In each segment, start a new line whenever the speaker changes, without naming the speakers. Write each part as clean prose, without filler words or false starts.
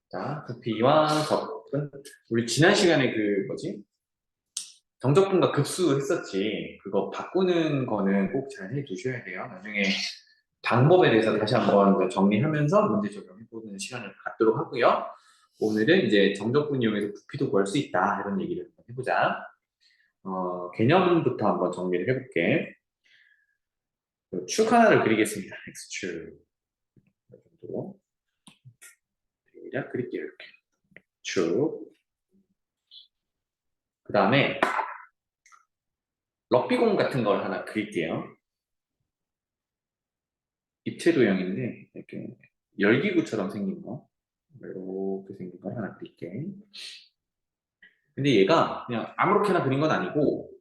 자, 부피와 적분. 우리 지난 시간에 그 뭐지? 정적분과 급수 했었지. 그거 바꾸는 거는 꼭 잘 해두셔야 돼요. 나중에 방법에 대해서 다시 한번 정리하면서 문제 적용해보는 시간을 갖도록 하고요. 오늘은 이제 정적분 이용해서 부피도 구할 수 있다. 이런 얘기를 한번 해보자. 개념부터 한번 정리를 해볼게. 축 하나를 그리겠습니다. X축. 이 정도. 대략 그릴게요. 이렇게. 축. 그 다음에 럭비공 같은 걸 하나 그릴게요. 입체 도형인데 이렇게 열기구처럼 생긴 거 이렇게 생긴 걸 하나 그릴게. 근데 얘가 그냥 아무렇게나 그린 건 아니고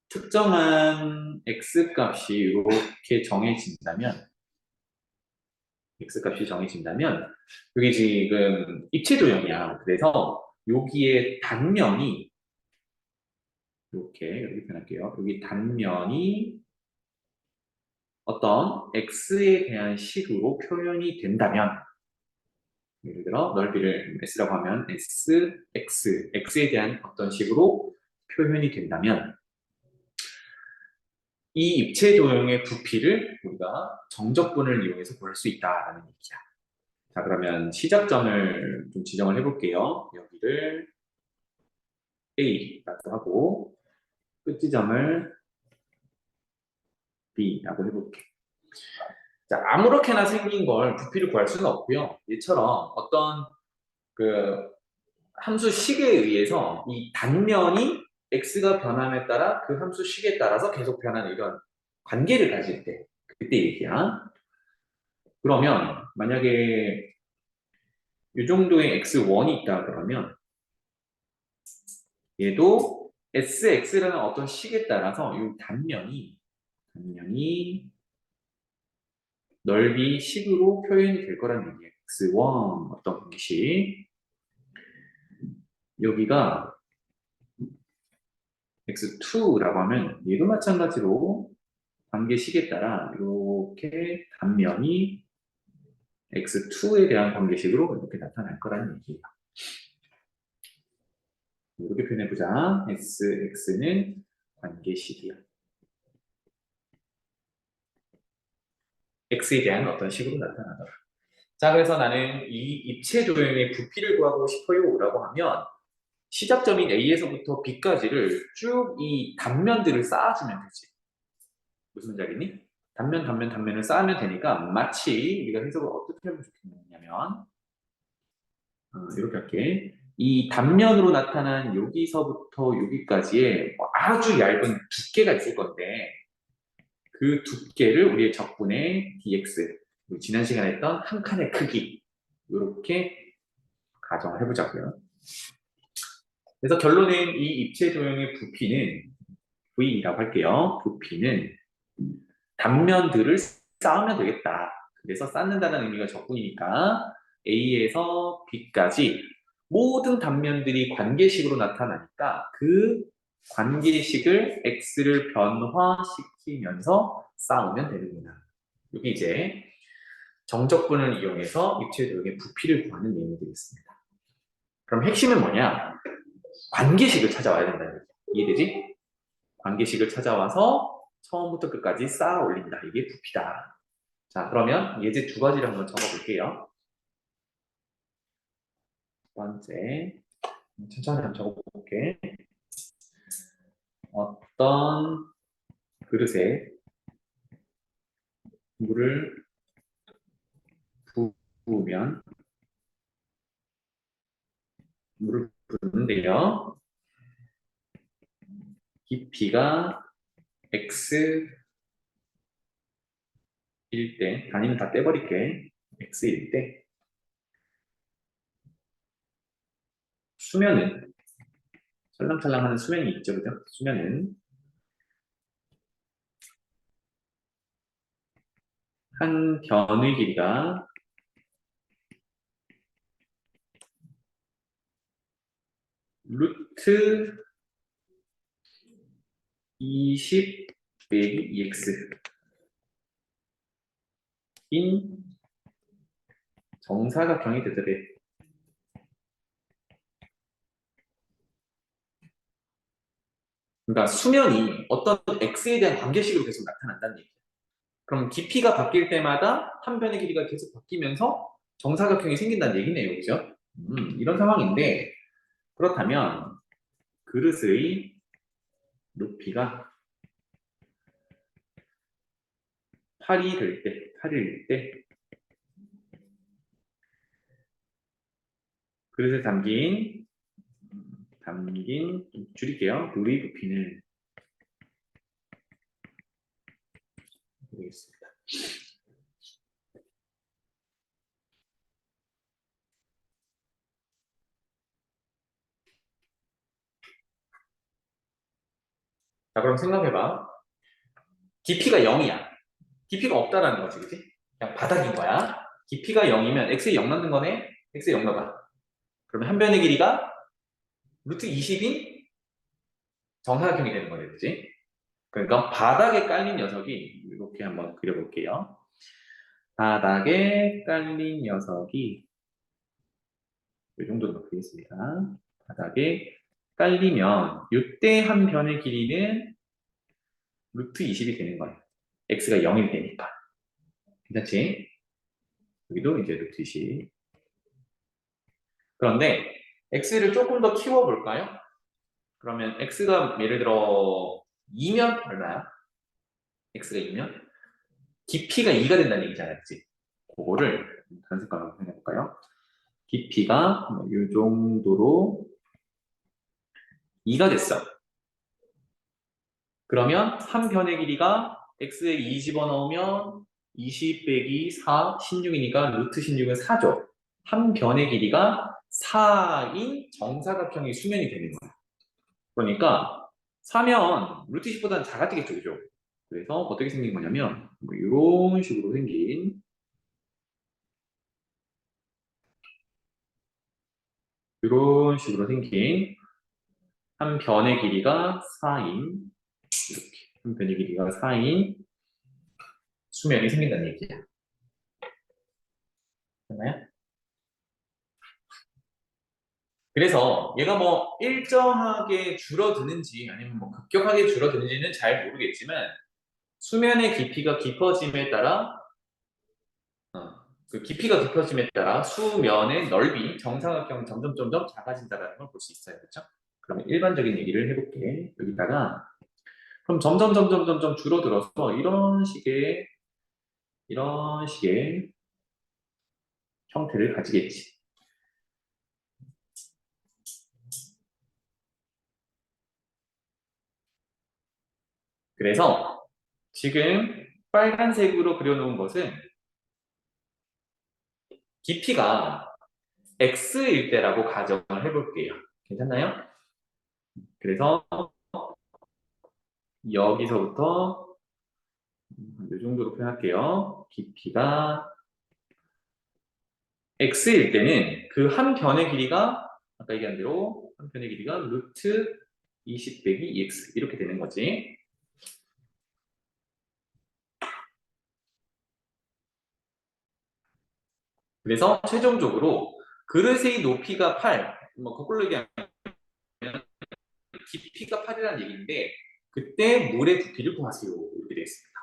특정한 x 값이 이렇게 정해진다면 이게 지금 입체 도형이야. 그래서 여기에 단면이 이렇게 여기 표현할게요. 여기 단면이 어떤 x에 대한 식으로 표현이 된다면 예를 들어 넓이를 s라고 하면 s, x, x에 대한 어떤 식으로 표현이 된다면 이 입체 도형의 부피를 우리가 정적분을 이용해서 구할 수 있다라는 얘기야. 자, 그러면 시작점을 좀 지정을 해볼게요. 여기를 A라고 하고 끝지점을 B라고 해볼게. 자, 아무렇게나 생긴 걸 부피를 구할 수는 없고요. 얘처럼 어떤 그 함수 식에 의해서 이 단면이 x가 변함에 따라 그 함수 식에 따라서 계속 변하는 이런 관계를 가질 때 그때 얘기야. 그러면 만약에 이 정도의 x1이 있다 그러면 얘도 sx라는 어떤 식에 따라서 이 단면이 넓이 식으로 표현이 될 거라는 얘기예요. x1 어떤 관계식 여기가 x2라고 하면 얘도 마찬가지로 관계식에 따라 이렇게 단면이 x2에 대한 관계식으로 이렇게 나타날 거라는 얘기예요. 이렇게 표현해보자. x는 관계식이야. x에 대한 어떤 식으로 나타나더라. 자, 그래서 나는 이 입체 도형의 부피를 구하고 싶어요 라고 하면 시작점인 A에서부터 B까지를 쭉 이 단면들을 쌓아주면 되지. 무슨 말이니? 단면을 쌓으면 되니까 마치 우리가 해석을 어떻게 하면 좋겠냐면 이렇게 할게. 이 단면으로 나타난 여기서부터 여기까지의 아주 얇은 두께가 있을 건데 그 두께를 우리의 적분의 dx 지난 시간에 했던 한 칸의 크기 이렇게 가정을 해보자고요. 그래서 결론은 이 입체 도형의 부피는 V라고 할게요. 부피는 단면들을 쌓으면 되겠다. 그래서 쌓는다는 의미가 적분이니까 A에서 B까지 모든 단면들이 관계식으로 나타나니까 그 관계식을 X를 변화시키면서 쌓으면 되는구나. 이게 이제 정적분을 이용해서 입체 도형의 부피를 구하는 내용이 되겠습니다. 그럼 핵심은 뭐냐? 관계식을 찾아와야 된다는 거죠. 이해되지? 관계식을 찾아와서 처음부터 끝까지 쌓아 올린다. 이게 부피다. 자, 그러면 예제 두 가지를 한번 적어볼게요. 첫 번째, 천천히 한번 적어볼게. 어떤 그릇에 물을 부으면 물을 붓는데요. 깊이가 x일 때, 단위는 다 떼버릴게. x일 때 수면은 찰랑찰랑하는 수면이 있죠, 그죠? 수면은 한 변의 길이가 루트 20 빼기 2x 인 정사각형이 되더래. 그러니까 수면이 어떤 x에 대한 관계식으로 계속 나타난다는 얘기예요. 그럼 깊이가 바뀔 때마다 한 변의 길이가 계속 바뀌면서 정사각형이 생긴다는 얘기네요. 그죠? 이런 상황인데 그렇다면 그릇의 높이가 8이 될 때, 8일 때 그릇에 담긴 좀 줄일게요. 물의 부피는 되겠습니다. 자, 그럼 생각해봐. 깊이가 0이야. 깊이가 없다라는 거지, 그치? 그냥 바닥인 거야. 깊이가 0이면 x에 0 넣는 거네? x에 0 넣어봐. 그러면 한 변의 길이가 루트 20인 정사각형이 되는 거네, 그치? 그러니까 바닥에 깔린 녀석이 이렇게 한번 그려볼게요. 바닥에 깔린 녀석이 이 정도로 그리겠습니다. 바닥에 깔리면 이때 한 변의 길이는 루트 20이 되는 거예요. x가 0일 때니까. 괜찮지? 여기도 이제 루트 20. 그런데 x를 조금 더 키워볼까요? 그러면 x가 예를 들어 2면 얼마야? x가 2면? 깊이가 2가 된다는 얘기잖아요. 그치? 그거를 다른 색깔로 해볼까요? 깊이가 이 정도로 2가 됐어. 그러면 한 변의 길이가 x에 2 집어넣으면 20 빼기 4, 16이니까 루트 16은 4죠. 한 변의 길이가 4인 정사각형의 수면이 되는 거예요. 그러니까 4면 루트 10보다는 작아지겠죠, 그죠? 그래서 어떻게 생긴 거냐면 뭐 이런 식으로 생긴 한 변의 길이가 4인 이렇게 한 변의 길이가 4인 수면이 생긴다는 얘기야. 됐나요? 그래서 얘가 뭐 일정하게 줄어드는지 아니면 뭐 급격하게 줄어드는지는 잘 모르겠지만 수면의 깊이가 깊어짐에 따라 그 깊이가 깊어짐에 따라 수면의 넓이, 정사각형 점점 작아진다는 걸 볼 수 있어요. 그렇죠? 그러면 일반적인 얘기를 해볼게. 여기다가 그럼 점점 줄어들어서 이런 식의 형태를 가지겠지. 그래서 지금 빨간색으로 그려놓은 것은 깊이가 x일 때라고 가정을 해볼게요. 괜찮나요? 그래서 여기서부터 이 정도로 표현할게요. 깊이가 x일 때는 그 한 변의 길이가 아까 얘기한 대로 한 변의 길이가 루트 20 빼기 2x 이렇게 되는 거지. 그래서 최종적으로 그릇의 높이가 8, 뭐 거꾸로 얘기하면 깊이가 8이라는 얘기인데 그때 물의 부피를 구하세요 이렇게 되어 있습니다.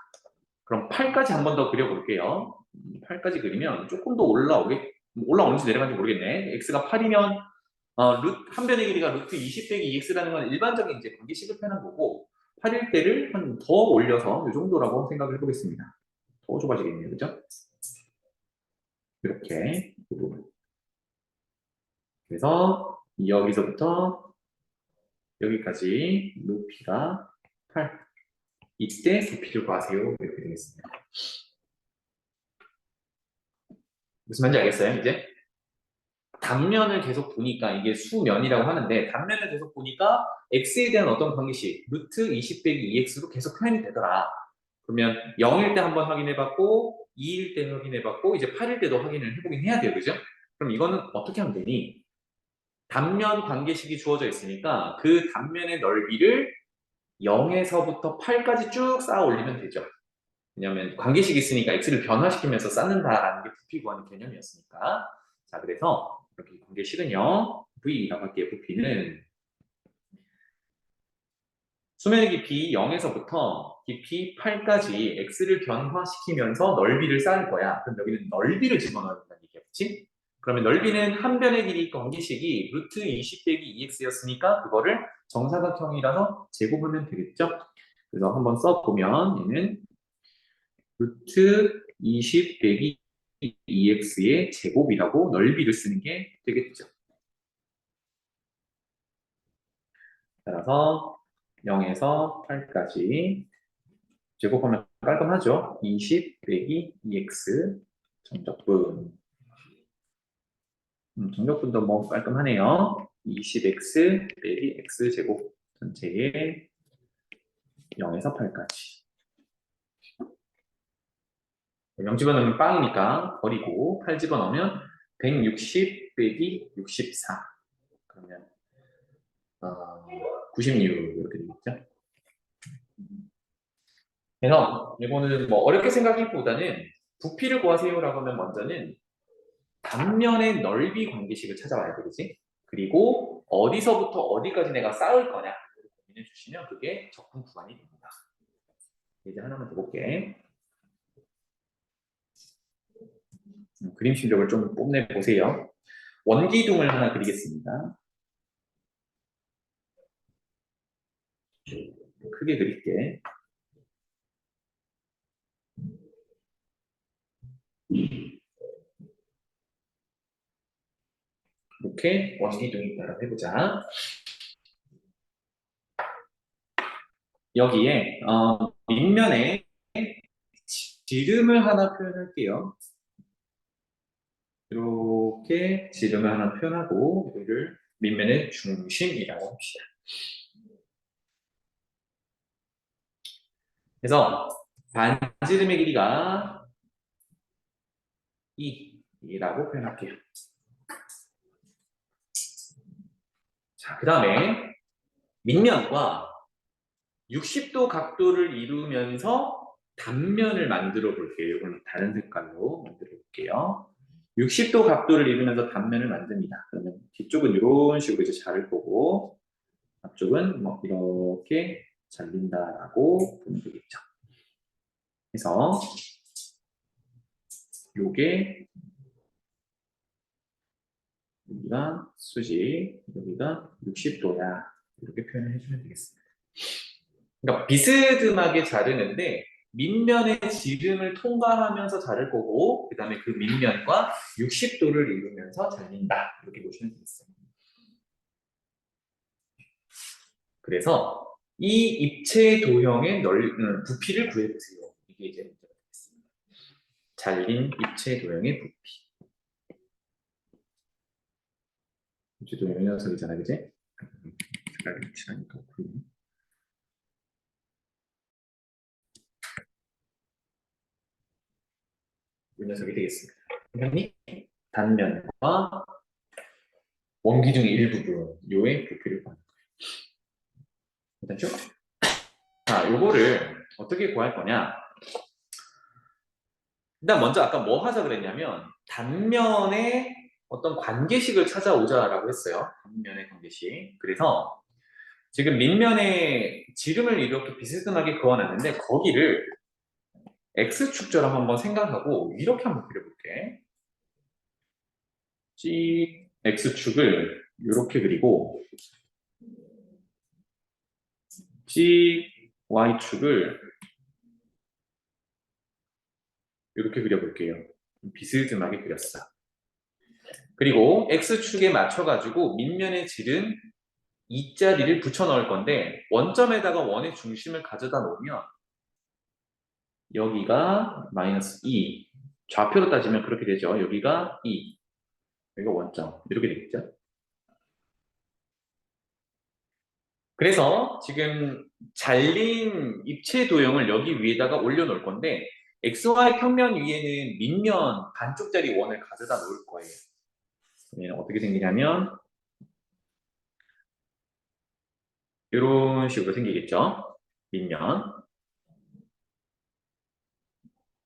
그럼 8까지 한 번 더 그려볼게요. 8까지 그리면 조금 더 올라오는지 내려가는지 모르겠네. x가 8이면 한 변의 길이가 루트 20 빼기 2x라는 건 일반적인 이제 관계식을 표현한 거고 8일 때를 한 더 올려서 이 정도라고 생각을 해보겠습니다. 더 좁아지겠네요. 그죠? 이렇게 이 부분. 그래서 여기서부터 여기까지 높이가 8. 이때 부피를 구하세요. 이렇게 되겠습니다. 무슨 말인지 알겠어요? 이제? 단면을 계속 보니까 이게 수면이라고 하는데 단면을 계속 보니까 x에 대한 어떤 관계식 루트 20 빼기 2x로 계속 표현이 되더라. 그러면 0일 때 한번 확인해봤고 2일 때 확인해봤고 이제 8일 때도 확인을 해보긴 해야 돼요. 그죠? 그럼 이거는 어떻게 하면 되니? 단면 관계식이 주어져 있으니까 그 단면의 넓이를 0에서부터 8까지 쭉 쌓아 올리면 되죠. 왜냐하면 관계식이 있으니까 x를 변화시키면서 쌓는다라는 게 부피 구하는 개념이었으니까. 자, 그래서 이렇게 관계식은요. v라고 할게요. 부피는 수면의 깊이 0에서부터 깊이 8까지 x를 변화시키면서 넓이를 쌓을 거야. 그럼 여기는 넓이를 집어넣어야 된다는 얘기였지? 그러면 넓이는 한 변의 길이 관계식이 루트 20 빼기 2x였으니까 그거를 정사각형이라서 제곱하면 되겠죠? 그래서 한번 써보면 얘는 루트 20 빼기 2x의 제곱이라고 넓이를 쓰는 게 되겠죠. 따라서 0에서 8까지 제곱하면 깔끔하죠. 20 빼기 2x 정적분. 정적분도 뭐 깔끔하네요. 20x 빼기 x제곱 전체에 0에서 8까지. 0 집어넣으면 빵이니까 버리고 8 집어넣으면 160 빼기 64. 그러면 96 이렇게 되겠죠. 그래서 이거는 뭐 어렵게 생각하기보다는 부피를 구하세요라고 하면 먼저는 단면의 넓이 관계식을 찾아와야 되겠지. 그리고 어디서부터 어디까지 내가 쌓을 거냐 고민해 주시면 그게 적분 구간이 됩니다. 이제 하나만 더 볼게. 그림 실력을 좀 뽐내 보세요. 원기둥을 하나 그리겠습니다. 크게 그릴게. 이렇게 원기둥이 있다고 해보자. 여기에 밑면에 지름을 하나 표현할게요. 이렇게 지름을 하나 표현하고 이거를 밑면의 중심이라고 합시다. 그래서 반지름의 길이가 2라고 표현할게요. 자, 그 다음에 밑면과 60도 각도를 이루면서 단면을 만들어 볼게요. 이건 다른 색깔로 만들어 볼게요. 60도 각도를 이루면서 단면을 만듭니다. 그러면 뒤쪽은 이런 식으로 이제 자를 거고 앞쪽은 뭐 이렇게 잘린다라고 보면 되겠죠. 그래서 요게 여기가 수직, 여기가 60도야. 이렇게 표현을 해주면 되겠습니다. 그러니까 비스듬하게 자르는데 밑면의 지름을 통과하면서 자를 거고 그 다음에 그 밑면과 60도를 이루면서 잘린다. 이렇게 보시면 되겠어요. 그래서 이 입체 도형의 부피를 구해보세요. 이게 이제 문제가 되겠습니다. 잘린 입체 도형의 부피. 입체 도형의 녀석이잖아, 그지? 색깔을 칠하니까 이 녀석이 되겠습니다. 당연히 단면과 원기둥의 일부분, 요의 부피를 구하는 거예요. 됐죠? 자, 요거를 어떻게 구할 거냐? 일단 먼저 아까 뭐 하자 그랬냐면 단면의 어떤 관계식을 찾아오자라고 했어요. 단면의 관계식. 그래서 지금 밑면에 지름을 이렇게 비스듬하게 그어놨는데 거기를 X축처럼 한번 생각하고 이렇게 한번 그려볼게. X축을 이렇게 그리고 Y축을 이렇게 그려볼게요. 비스듬하게 그렸어. 그리고 X축에 맞춰가지고 밑면의 질은 2자리를 붙여 넣을 건데 원점에다가 원의 중심을 가져다 놓으면 여기가 마이너스 2 좌표로 따지면 그렇게 되죠. 여기가 2 여기가 원점 이렇게 되겠죠. 그래서 지금 잘린 입체 도형을 여기 위에다가 올려놓을 건데 XY 평면 위에는 밑면 반쪽짜리 원을 가져다 놓을 거예요. 얘는 어떻게 생기냐면 이런 식으로 생기겠죠. 밑면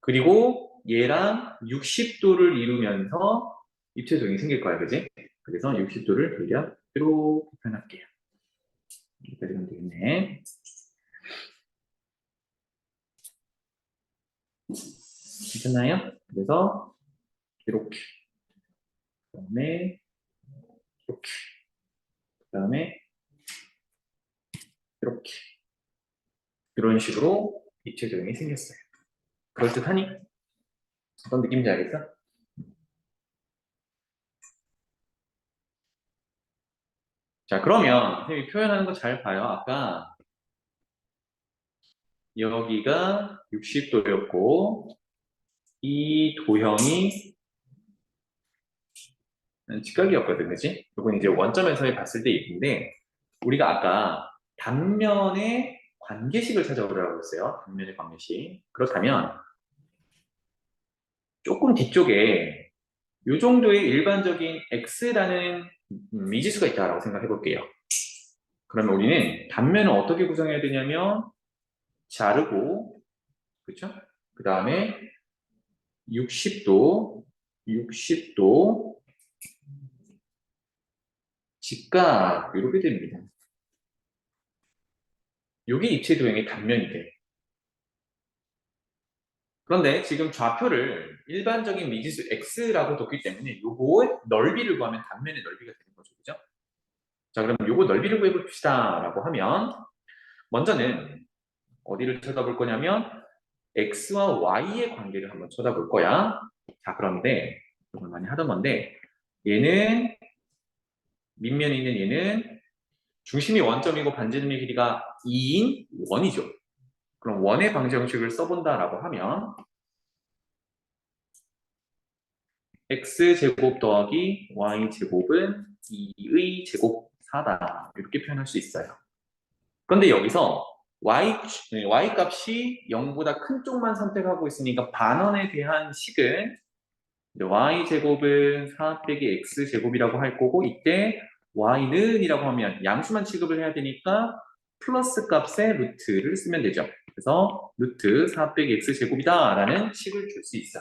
그리고 얘랑 60도를 이루면서 입체 조형이 생길 거야, 그지? 그래서 60도를 대략 이렇게 표현할게요. 여기까지 가면 되겠네. 괜찮나요? 그래서 이렇게, 그 다음에 이렇게, 그 다음에 이렇게, 이런 식으로 입체 조형이 생겼어요. 그럴듯하니? 어떤 느낌인지 알겠어? 자, 그러면 선생님이 표현하는 거 잘 봐요. 아까 여기가 60도였고 이 도형이 직각이었거든, 그지? 이건 이제 원점에서 봤을 때 얘기인데 우리가 아까 단면의 관계식을 찾아보려고 했어요. 단면의 관계식. 그렇다면 조금 뒤쪽에 이 정도의 일반적인 x라는 미지수가 있다라고 생각해 볼게요. 그러면 우리는 단면을 어떻게 구성해야 되냐면 자르고, 그렇죠? 그 다음에 60도, 60도, 직각 이렇게 됩니다. 이게 입체 도형의 단면이 돼. 그런데 지금 좌표를 일반적인 미지수 x라고 뒀기 때문에 요거의 넓이를 구하면 단면의 넓이가 되는 거죠. 그죠? 자, 그럼 요거 넓이를 구해봅시다 라고 하면 먼저는 어디를 쳐다볼 거냐면 x와 y의 관계를 한번 쳐다볼 거야. 자, 그런데 이걸 많이 하던 건데 얘는 밑면에 있는 얘는 중심이 원점이고 반지름의 길이가 2인 원이죠. 그럼 원의 방정식을 써본다라고 하면 x제곱 더하기 y제곱은 2의 제곱 4다. 이렇게 표현할 수 있어요. 그런데 여기서 y 값이 0보다 큰 쪽만 선택하고 있으니까 반원에 대한 식은 y제곱은 4 빼기 x제곱이라고 할 거고 이때 y는 이라고 하면 양수만 취급을 해야 되니까 플러스 값에 루트를 쓰면 되죠. 그래서 루트 4 빼기 x제곱이다 라는 식을 줄 수 있어.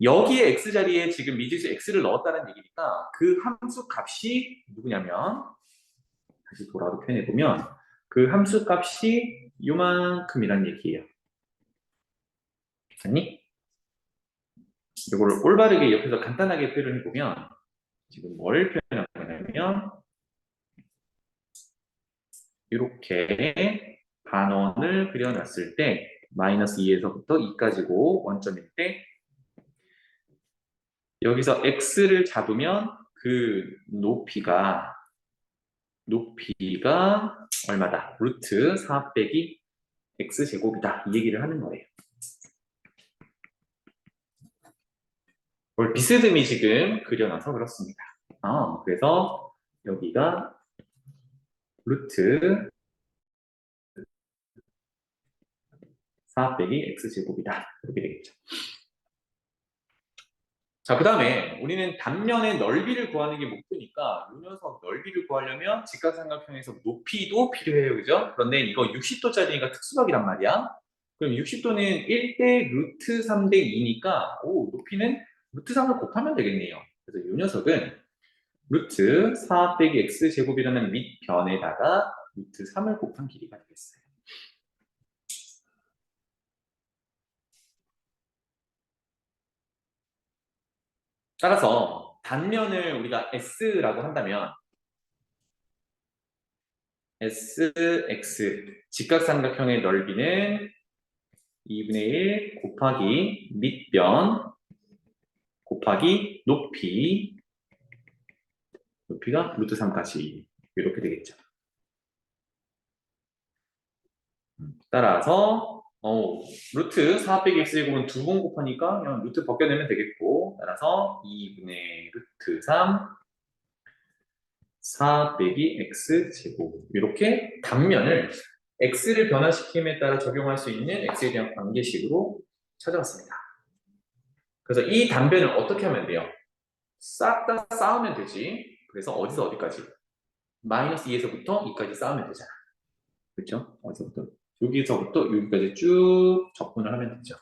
여기에 x자리에 지금 미지수 x를 넣었다는 얘기니까 그 함수 값이 누구냐면 다시 돌아서 표현해보면 그 함수 값이 요만큼이란 얘기예요. 괜찮니? 이걸 올바르게 옆에서 간단하게 표현해보면 지금 뭘 표현할 거냐면 이렇게 반원을 그려놨을 때 마이너스 2에서부터 2까지고 원점일 때 여기서 x를 잡으면 그 높이가 얼마다? 루트 4 빼기 x제곱이다. 이 얘기를 하는 거예요. 그걸 비스듬히 지금 그려놔서 그렇습니다. 그래서 여기가 루트 4 빼기 x제곱이다. 이렇게 되겠죠. 자, 그 다음에 우리는 단면의 넓이를 구하는 게 목표니까 이 녀석 넓이를 구하려면 직각삼각형에서 높이도 필요해요. 그죠? 그런데 이거 60도짜리니까 특수각이란 말이야. 그럼 60도는 1대 루트 3대 2니까 높이는 루트 3을 곱하면 되겠네요. 그래서 이 녀석은 루트 4 빼기 x제곱이라는 밑변에다가 루트 3을 곱한 길이가 되겠어요. 따라서 단면을 우리가 S라고 한다면 SX 직각삼각형의 넓이는 2분의 1 곱하기 밑변 곱하기 높이가 루트 3까지 이렇게 되겠죠. 따라서 루트 4 빼기 x제곱은 두 번 곱하니까 그냥 루트 벗겨내면 되겠고 따라서 2분의 루트 3 4 빼기 x제곱 이렇게 단면을 x를 변화시킴에 따라 적용할 수 있는 x에 대한 관계식으로 찾아왔습니다. 그래서 이 단변을 어떻게 하면 돼요? 싹 다 쌓으면 되지. 그래서 어디서 어디까지? 마이너스 2에서부터 2까지 쌓으면 되잖아. 그렇죠? 어디서부터? 여기서부터 여기까지 쭉 적분을 하면 되죠.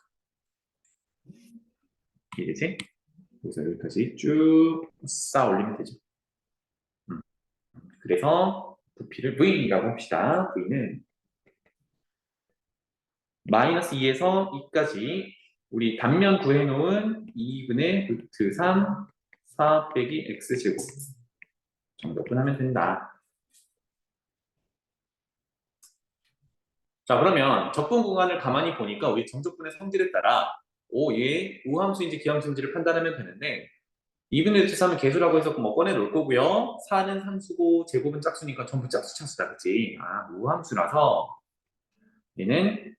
이해되지? 여기서 여기까지 쭉 쌓아 올리면 되죠. 그래서 부피를 V라고 합시다. V는 마이너스 2에서 2까지 우리 단면 구해놓은 2분의 루트 3, 4 빼기 x제곱 정도분 하면 된다. 자, 그러면 적분 구간을 가만히 보니까 우리 정적분의 성질에 따라 얘 우함수인지 기함수인지를 판단하면 되는데 2분의 루트 3은 개수라고 해서 뭐 꺼내 놓을 거고요. 4는 상수고 제곱은 짝수니까 전부 짝수 차수다, 그치? 우함수라서 얘는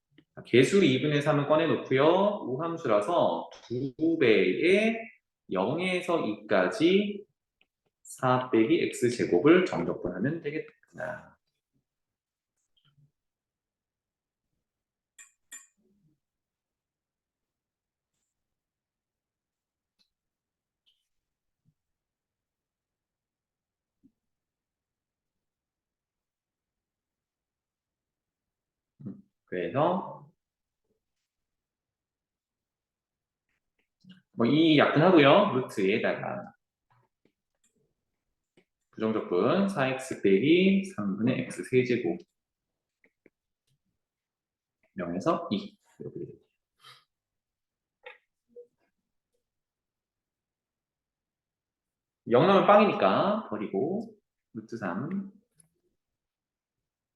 개수 2분의 3은 꺼내 놓고요. 우함수라서 2배의 0에서 2까지 4 빼기 x제곱을 정적분하면 되겠구나. 그래서 뭐 이 약분하고요. 루트에다가 부정적분 4x 빼기 3분의 x 세제곱 0에서 2 이렇게 되죠. 0 넣으면 빵이니까 버리고 루트 3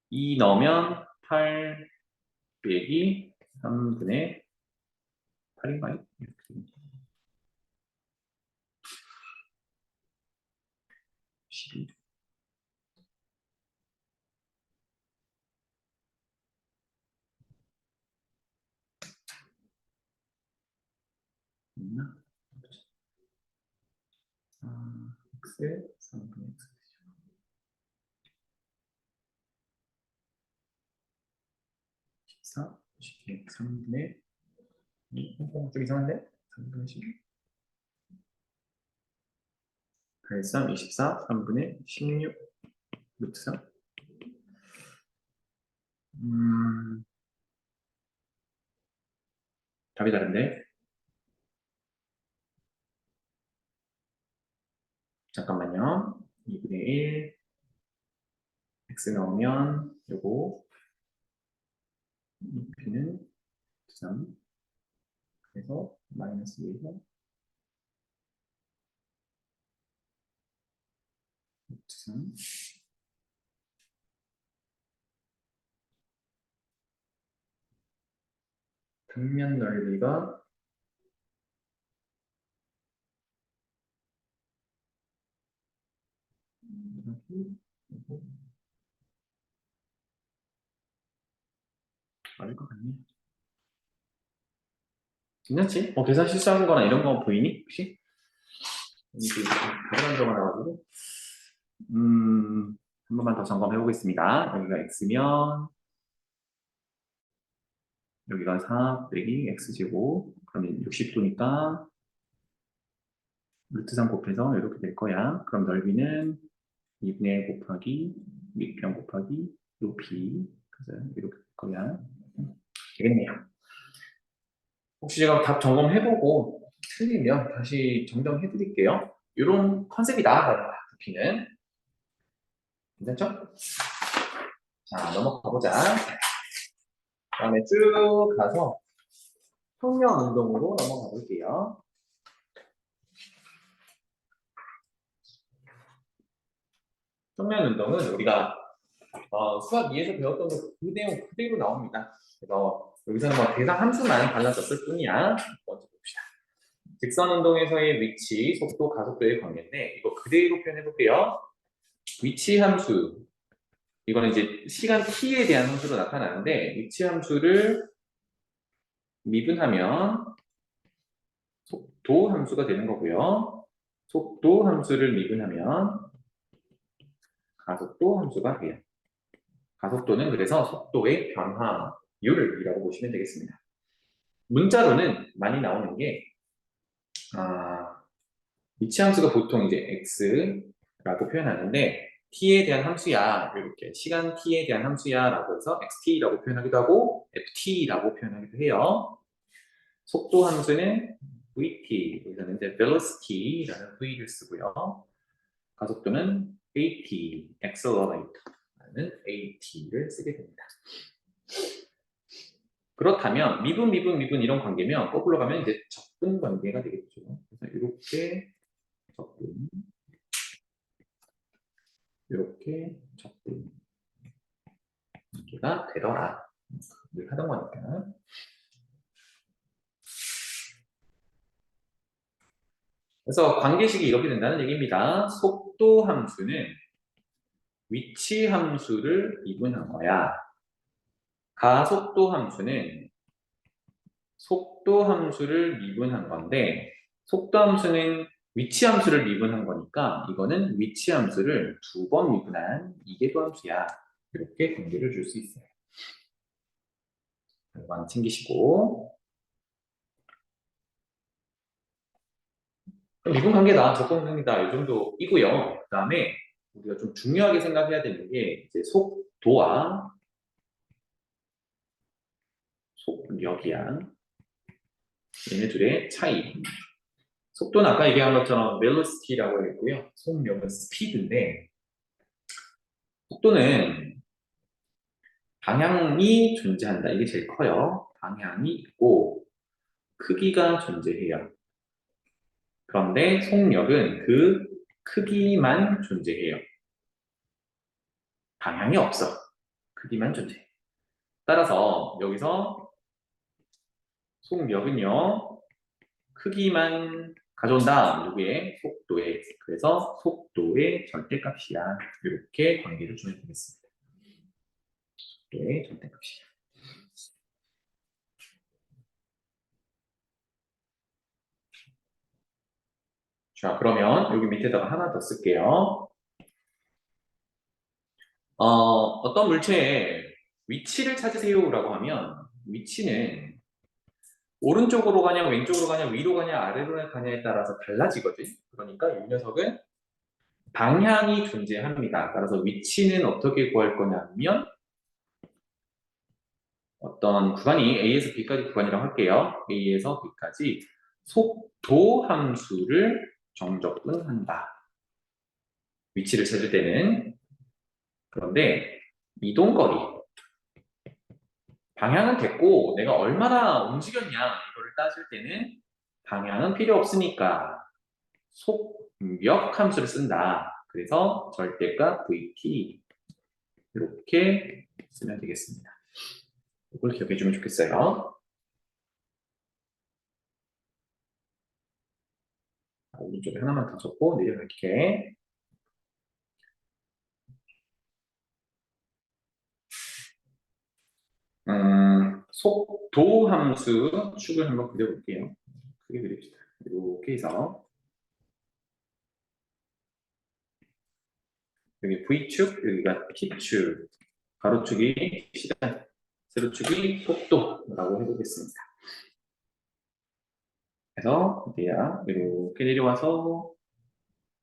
2 넣으면 8 빼기 3분의 8인가요? 이렇게 12 있나? x 3분의 x 14 12 3분의 좀 이상한데? 3분의 12 83 24 3분의 16 루트 3 답이 다른데? 잠깐만요. 2분의 1 x 나오면 요거 p는 3 그래서 마이너스 2에서 루트 3 평면 넓이가 맞을 것 같네. 괜찮지? 계산 실수하는 거나 이런 거 보이니? 혹시? 이게 가져간 적가 나가지고 한 번만 더 점검해 보겠습니다. 여기가 x면 여기가 4 빼기 x제곱 그러면 60도니까 루트 3 곱해서 이렇게 될 거야. 그럼 넓이는 2분의 1 곱하기 밑변 곱하기 높이 그래서 이렇게 될 거야. 되겠네요. 혹시 제가 답 점검해보고 틀리면 다시 정정해 드릴게요. 이런 컨셉이다. 부피는 괜찮죠? 자, 넘어가 보자. 다음에 쭉 가서 평면 운동으로 넘어가 볼게요. 평면 운동은 우리가 수학 2에서 배웠던 거 그 내용 그대로 나옵니다. 그래서 여기서는 뭐 대상 함수만 달라졌을 뿐이야. 먼저 봅시다. 직선 운동에서의 위치, 속도, 가속도의 관계인데 이거 그대로 표현해 볼게요. 위치 함수 이거는 이제 시간 t에 대한 함수로 나타나는데 위치 함수를 미분하면 속도 함수가 되는 거고요. 속도 함수를 미분하면 가속도 함수가 돼요. 가속도는 그래서 속도의 변화율이라고 보시면 되겠습니다. 문자로는 많이 나오는 게 위치 함수가 보통 이제 x라고 표현하는데 t에 대한 함수야. 이렇게 시간 t에 대한 함수야 라고 해서 xt라고 표현하기도 하고 ft라고 표현하기도 해요. 속도 함수는 vt, 여기서는 이제 velocity라는 v를 쓰고요. 가속도는 at, accelerate라는 at를 쓰게 됩니다. 그렇다면 미분 이런 관계면 거꾸로 가면 이제 적분 관계가 되겠죠. 그래서 이렇게 적분, 이렇게 적분 관계가 되더라. 늘 하던 거니까. 그래서 관계식이 이렇게 된다는 얘기입니다. 속도 함수는 위치 함수를 미분한 거야. 가속도 함수는 속도 함수를 미분한 건데 속도 함수는 위치 함수를 미분한 거니까 이거는 위치 함수를 2번 미분한 이계도 함수야. 이렇게 관계를 줄 수 있어요. 이거 챙기시고 그럼 미분 관계다, 적분 관계다 이 정도이고요. 그 다음에 우리가 좀 중요하게 생각해야 되는 게 이제 속도와 속력이야. 얘네 둘의 차이. 속도는 아까 얘기한 것처럼 velocity라고 했고요. 속력은 speed인데 속도는 방향이 존재한다. 이게 제일 커요. 방향이 있고 크기가 존재해요. 그런데 속력은 그 크기만 존재해요. 방향이 없어. 크기만 존재해. 따라서 여기서 속력은요. 크기만 가져온다. 누구의? 속도의. 그래서 속도의 절대값이야. 이렇게 관계를 주면 되겠습니다. 속도의 절대값이야. 자, 그러면 여기 밑에다가 하나 더 쓸게요. 어떤 물체의 위치를 찾으세요라고 하면 위치는 오른쪽으로 가냐, 왼쪽으로 가냐, 위로 가냐, 아래로 가냐에 따라서 달라지거든. 그러니까 이 녀석은 방향이 존재합니다. 따라서 위치는 어떻게 구할 거냐면 어떤 구간이 A에서 B까지 구간이라고 할게요. A에서 B까지 속도 함수를 정적분한다. 위치를 찾을 때는. 그런데 이동거리, 방향은 됐고 내가 얼마나 움직였냐 이거를 따질 때는 방향은 필요 없으니까 속력 함수를 쓴다. 그래서 절대값 VT 이렇게 쓰면 되겠습니다. 이걸 기억해 주면 좋겠어요. 오른쪽에 하나만 더 적고 내려갈게. 속도 함수 축을 한번 그려볼게요. 크게 그립시다. 이렇게 해서 여기 V축, 여기가 T축, 가로축이 시간, 세로축이 속도라고 해보겠습니다. 그래서 이제야 이렇게 내려와서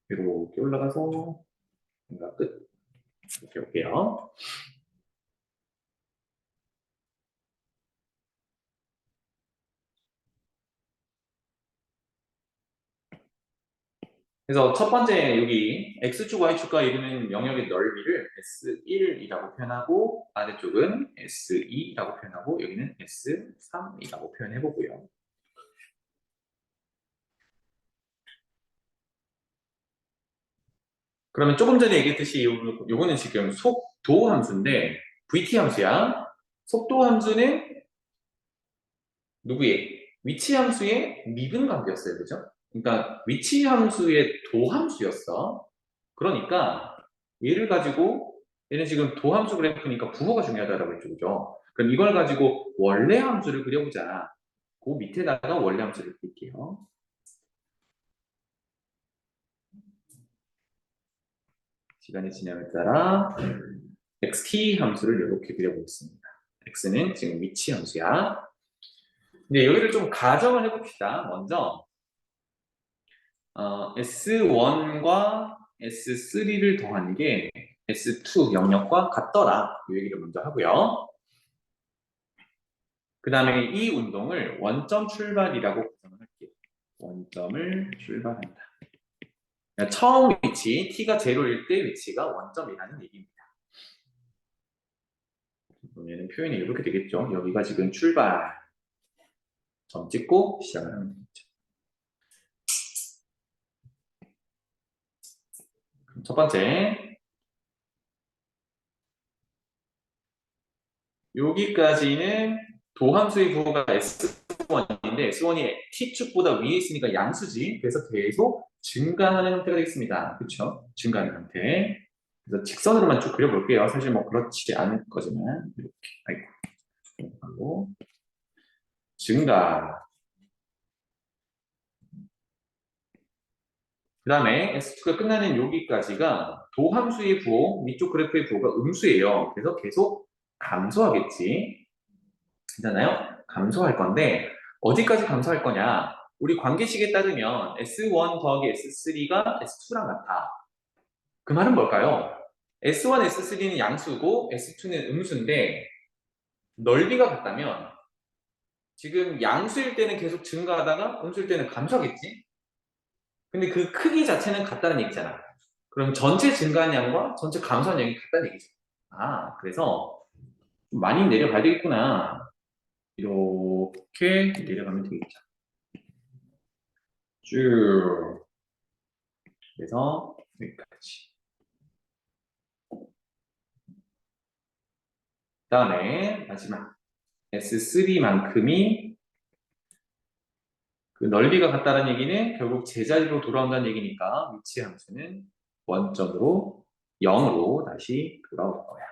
이렇게 올라가서 뭔가 끝 이렇게 올게요. 그래서 첫 번째 여기 X축, Y축과 이루는 영역의 넓이를 S1이라고 표현하고 아래쪽은 S2라고 표현하고 여기는 S3이라고 표현해보고요. 그러면 조금 전에 얘기했듯이 요거는 지금 속도 함수인데 VT 함수야. 속도 함수는 누구의? 위치 함수의 미분 관계였어요. 그죠? 그러니까 위치 함수의 도 함수였어. 그러니까 얘를 가지고 얘는 지금 도 함수 그래프니까 부호가 중요하다라고 했죠. 그죠? 그럼 이걸 가지고 원래 함수를 그려보자. 그 밑에다가 원래 함수를 그릴게요. 시간이 지남에 따라 xt 함수를 이렇게 그려보겠습니다. x는 지금 위치 함수야. 근데 여기를 좀 가정을 해봅시다. 먼저 S1과 S3를 더한 게 S2 영역과 같더라. 이 얘기를 먼저 하고요. 그 다음에 이 운동을 원점 출발이라고 구성을 할게요. 원점을 출발한다. 그러니까 처음 위치, t가 0일 때 위치가 원점이라는 얘기입니다. 그러면 표현이 이렇게 되겠죠. 여기가 지금 출발. 점 찍고 시작을 하면 되겠죠. 첫 번째, 여기까지는 도함수의 부호가 S1인데 S1이 T축보다 위에 있으니까 양수지. 그래서 계속 증가하는 형태가 되겠습니다. 그렇죠? 증가하는 형태. 그래서 직선으로만 쭉 그려볼게요. 사실 뭐 그렇지 않을 거지만 이렇게 아이고 하고 증가. 그 다음에 S2가 끝나는 여기까지가 도함수의 부호, 위쪽 그래프의 부호가 음수예요. 그래서 계속 감소하겠지. 괜찮아요? 감소할 건데 어디까지 감소할 거냐? 우리 관계식에 따르면 S1 더하기 S3가 S2랑 같아. 그 말은 뭘까요? S1, S3는 양수고 S2는 음수인데 넓이가 같다면 지금 양수일 때는 계속 증가하다가 음수일 때는 감소하겠지? 근데 그 크기 자체는 같다는 얘기잖아. 그럼 전체 증가한 양과 전체 감소한 양이 같다는 얘기죠. 아, 그래서 좀 많이 내려가야 되겠구나. 이렇게 내려가면 되겠죠. 쭉. 그래서 여기까지. 그 다음에 마지막 S3만큼이 그 넓이가 같다는 얘기는 결국 제자리로 돌아온다는 얘기니까 위치 함수는 원점으로 0으로 다시 돌아올 거야.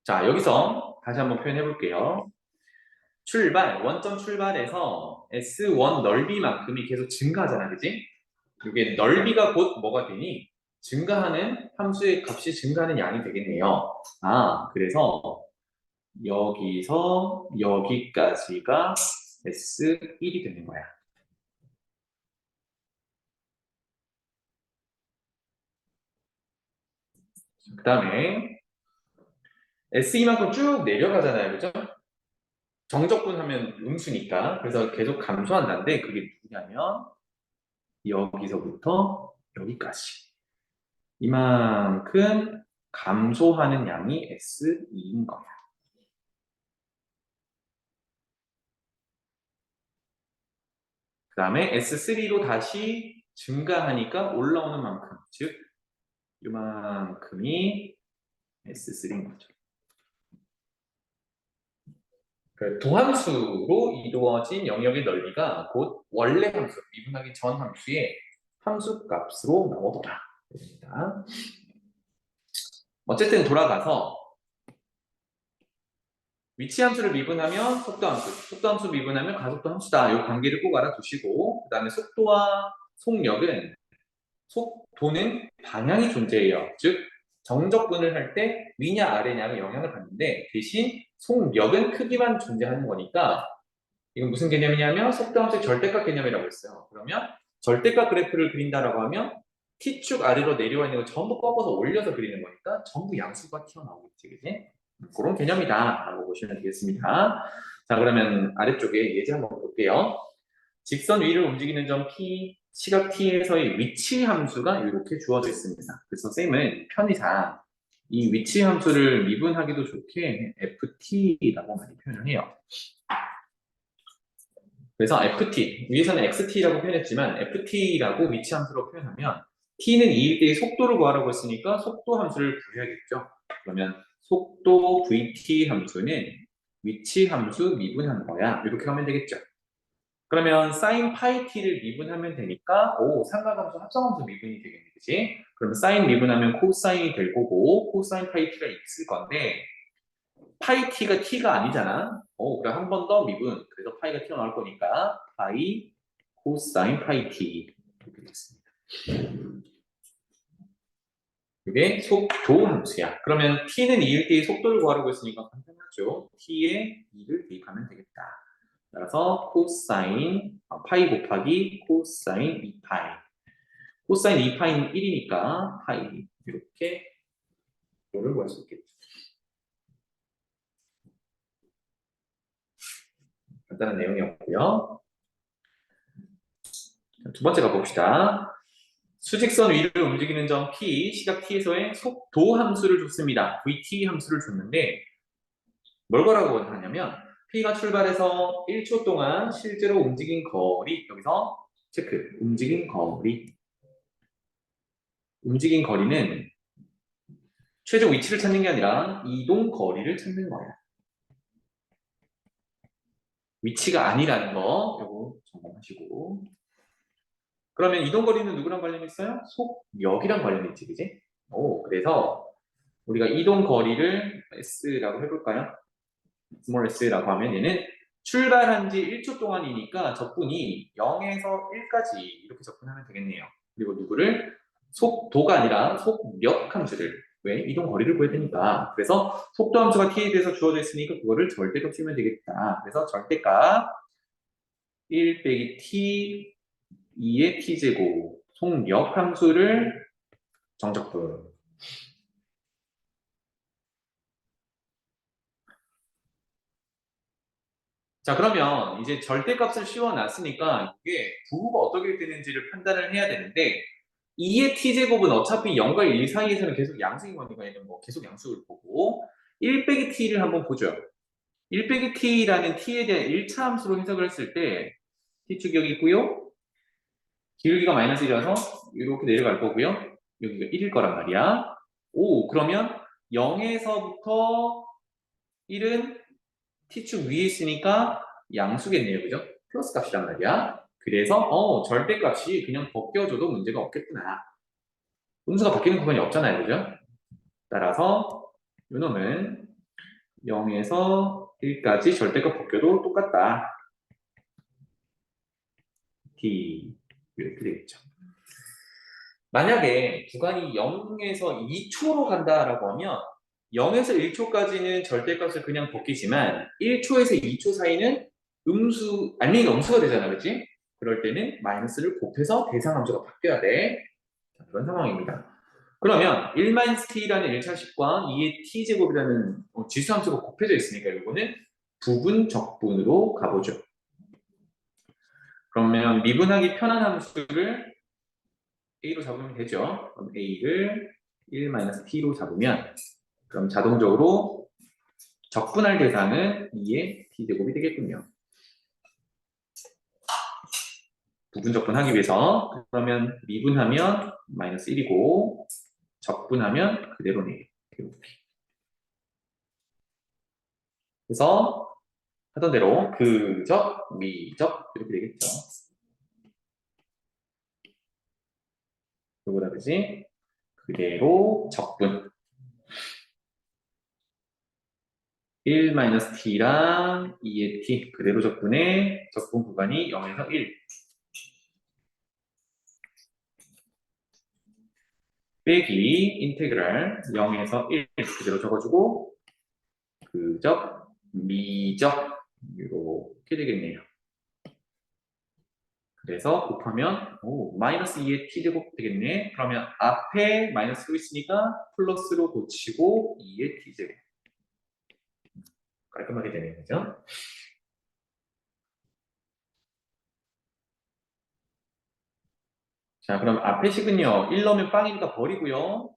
자, 여기서 다시 한번 표현해 볼게요. 출발, 원점 출발에서 S1 넓이만큼이 계속 증가하잖아, 그지? 이게 넓이가 곧 뭐가 되니? 증가하는 함수의 값이 증가하는 양이 되겠네요. 아, 그래서 여기서 여기까지가 S1이 되는 거야. 그 다음에 S2만큼 쭉 내려가잖아요, 그죠? 정적분 하면 음수니까. 그래서 계속 감소한다는데 그게 누구냐면 여기서부터 여기까지. 이만큼 감소하는 양이 S2인 거야. 그 다음에 S3로 다시 증가하니까 올라오는 만큼, 즉 이만큼이 S3인 거죠. 그 도함수로 이루어진 영역의 넓이가 곧 원래 함수, 미분하기 전 함수의 함수값으로 나오더라. 됩니다. 어쨌든 돌아가서 위치 함수를 미분하면 속도 함수, 속도 함수 미분하면 가속도 함수다. 이 관계를 꼭 알아두시고, 그 다음에 속도와 속력은 속도는 방향이 존재해요. 즉 정적분을 할 때 위냐 아래냐가 영향을 받는데 대신 속력은 크기만 존재하는 거니까 이건 무슨 개념이냐면 속도 함수의 절대값 개념이라고 했어요. 그러면 절대값 그래프를 그린다라고 하면 t축 아래로 내려와 있는 걸 전부 꺾어서 올려서 그리는 거니까 전부 양수가 튀어나오겠지, 그지? 그런 개념이다라고 보시면 되겠습니다. 자, 그러면 아래쪽에 예제 한번 볼게요. 직선 위를 움직이는 점 P, 시각 T에서의 위치 함수가 이렇게 주어져 있습니다. 그래서 쌤은 편의상 이 위치 함수를 미분하기도 좋게 FT라고 많이 표현을 해요. 그래서 FT, 위에서는 XT라고 표현했지만 FT라고 위치 함수로 표현하면 T는 2일 때의 속도를 구하라고 했으니까 속도 함수를 구해야겠죠. 그러면 속도 VT 함수는 위치 함수 미분한 거야. 이렇게 하면 되겠죠. 그러면 사인 파이 t를 미분하면 되니까 삼각함수 합성함수 미분이 되겠네, 그치? 그러면 사인 미분하면 코사인이 될 거고 코사인 파이 t가 있을 건데 파이 t가 t가 아니잖아. 그럼 한 번 더 미분. 그래서 파이가 튀어나올 거니까 파이 코사인 파이 t 이렇게 됐습니다. 이게 속도 함수야. 그러면 t는 2일 때의 속도를 구하라고 했으니까 간단하죠. t에 2를 대입하면 되겠다. 따라서 코사인 파이 곱하기 코사인 2파이. 코사인 2파이는 1이니까 파이 이렇게 를 구할 수 있겠죠. 간단한 내용이었고요. 두 번째 가봅시다. 수직선 위를 움직이는 점 P, 시각 T에서의 속도 함수를 줬습니다. VT 함수를 줬는데 뭘 거라고 하냐면 P가 출발해서 1초 동안 실제로 움직인 거리, 여기서 체크, 움직인 거리. 움직인 거리는 최종 위치를 찾는 게 아니라 이동 거리를 찾는 거야. 위치가 아니라는 거, 요거 점검하시고. 그러면 이동 거리는 누구랑 관련이 있어요? 속력이랑 관련이 있지, 그지? 오, 그래서 우리가 이동 거리를 S라고 해볼까요? 스몰 s라고 하면 얘는 출발한 지 1초 동안이니까 적분이 0에서 1까지 이렇게 접근하면 되겠네요. 그리고 누구를? 속도가 아니라 속력 함수를. 왜? 이동 거리를 구해야 되니까. 그래서 속도 함수가 t에 대해서 주어져 있으니까 그거를 절대값 쓰면 되겠다. 그래서 절대값 1 빼기 t 2의 t제곱 속력 함수를 정적분. 자, 그러면 이제 절대값을 씌워놨으니까 이게 부호가 어떻게 되는지를 판단을 해야 되는데 2의 t제곱은 어차피 0과 1 사이에서는 계속 양수인 거니까 얘는 뭐 계속 양수를 보고 1 빼기 t를 한번 보죠. 1 빼기 t라는 t에 대한 1차 함수로 해석을 했을 때 t축 여기 있고요. 기울기가 마이너스 1이라서 이렇게 내려갈 거고요. 여기가 1일 거란 말이야. 오, 그러면 0에서부터 1은 t축 위에 있으니까 양수겠네요. 그죠? 플러스 값이란 말이야. 그래서 절대값이 그냥 벗겨줘도 문제가 없겠구나. 음수가 바뀌는 구간이 없잖아요. 그죠? 따라서 이놈은 0에서 1까지 절대값 벗겨도 똑같다. t 이렇게 되겠죠. 만약에 구간이 0에서 2초로 간다라고 하면 0에서 1초까지는 절대값을 그냥 벗기지만 1초에서 2초 사이는 알맹이가 음수가 되잖아, 그렇지? 그럴 때는 마이너스를 곱해서 대상 함수가 바뀌어야 돼. 자, 그런 상황입니다. 그러면 1-t라는 1차식과 2의 t제곱이라는 지수 함수가 곱해져 있으니까 이거는 부분 적분으로 가보죠. 그러면 미분하기 편한 함수를 a로 잡으면 되죠. 그럼 a를 1-t로 잡으면 그럼 자동적으로 적분할 대상은 2의 t제곱이 되겠군요. 부분 적분하기 위해서 그러면 미분하면 마이너스 1이고 적분하면 그대로네요. 이렇게. 그래서 하던 대로 그적, 미적 이렇게 되겠죠. 요거다 그지? 그대로 적분 1-t랑 2의 t 그대로 적분해 적분 구간이 0에서 1 빼기 인테그랄 0에서 1 그대로 적어주고 그적, 미적 이렇게 되겠네요. 그래서 곱하면 마이너스 2의 t제곱 되겠네. 그러면 앞에 마이너스로 있으니까 플러스로 고치고 2의 t제곱 깔끔하게 되는 거죠. 자, 그럼 앞에 식은요. 1 넣으면 빵이니까 버리고요.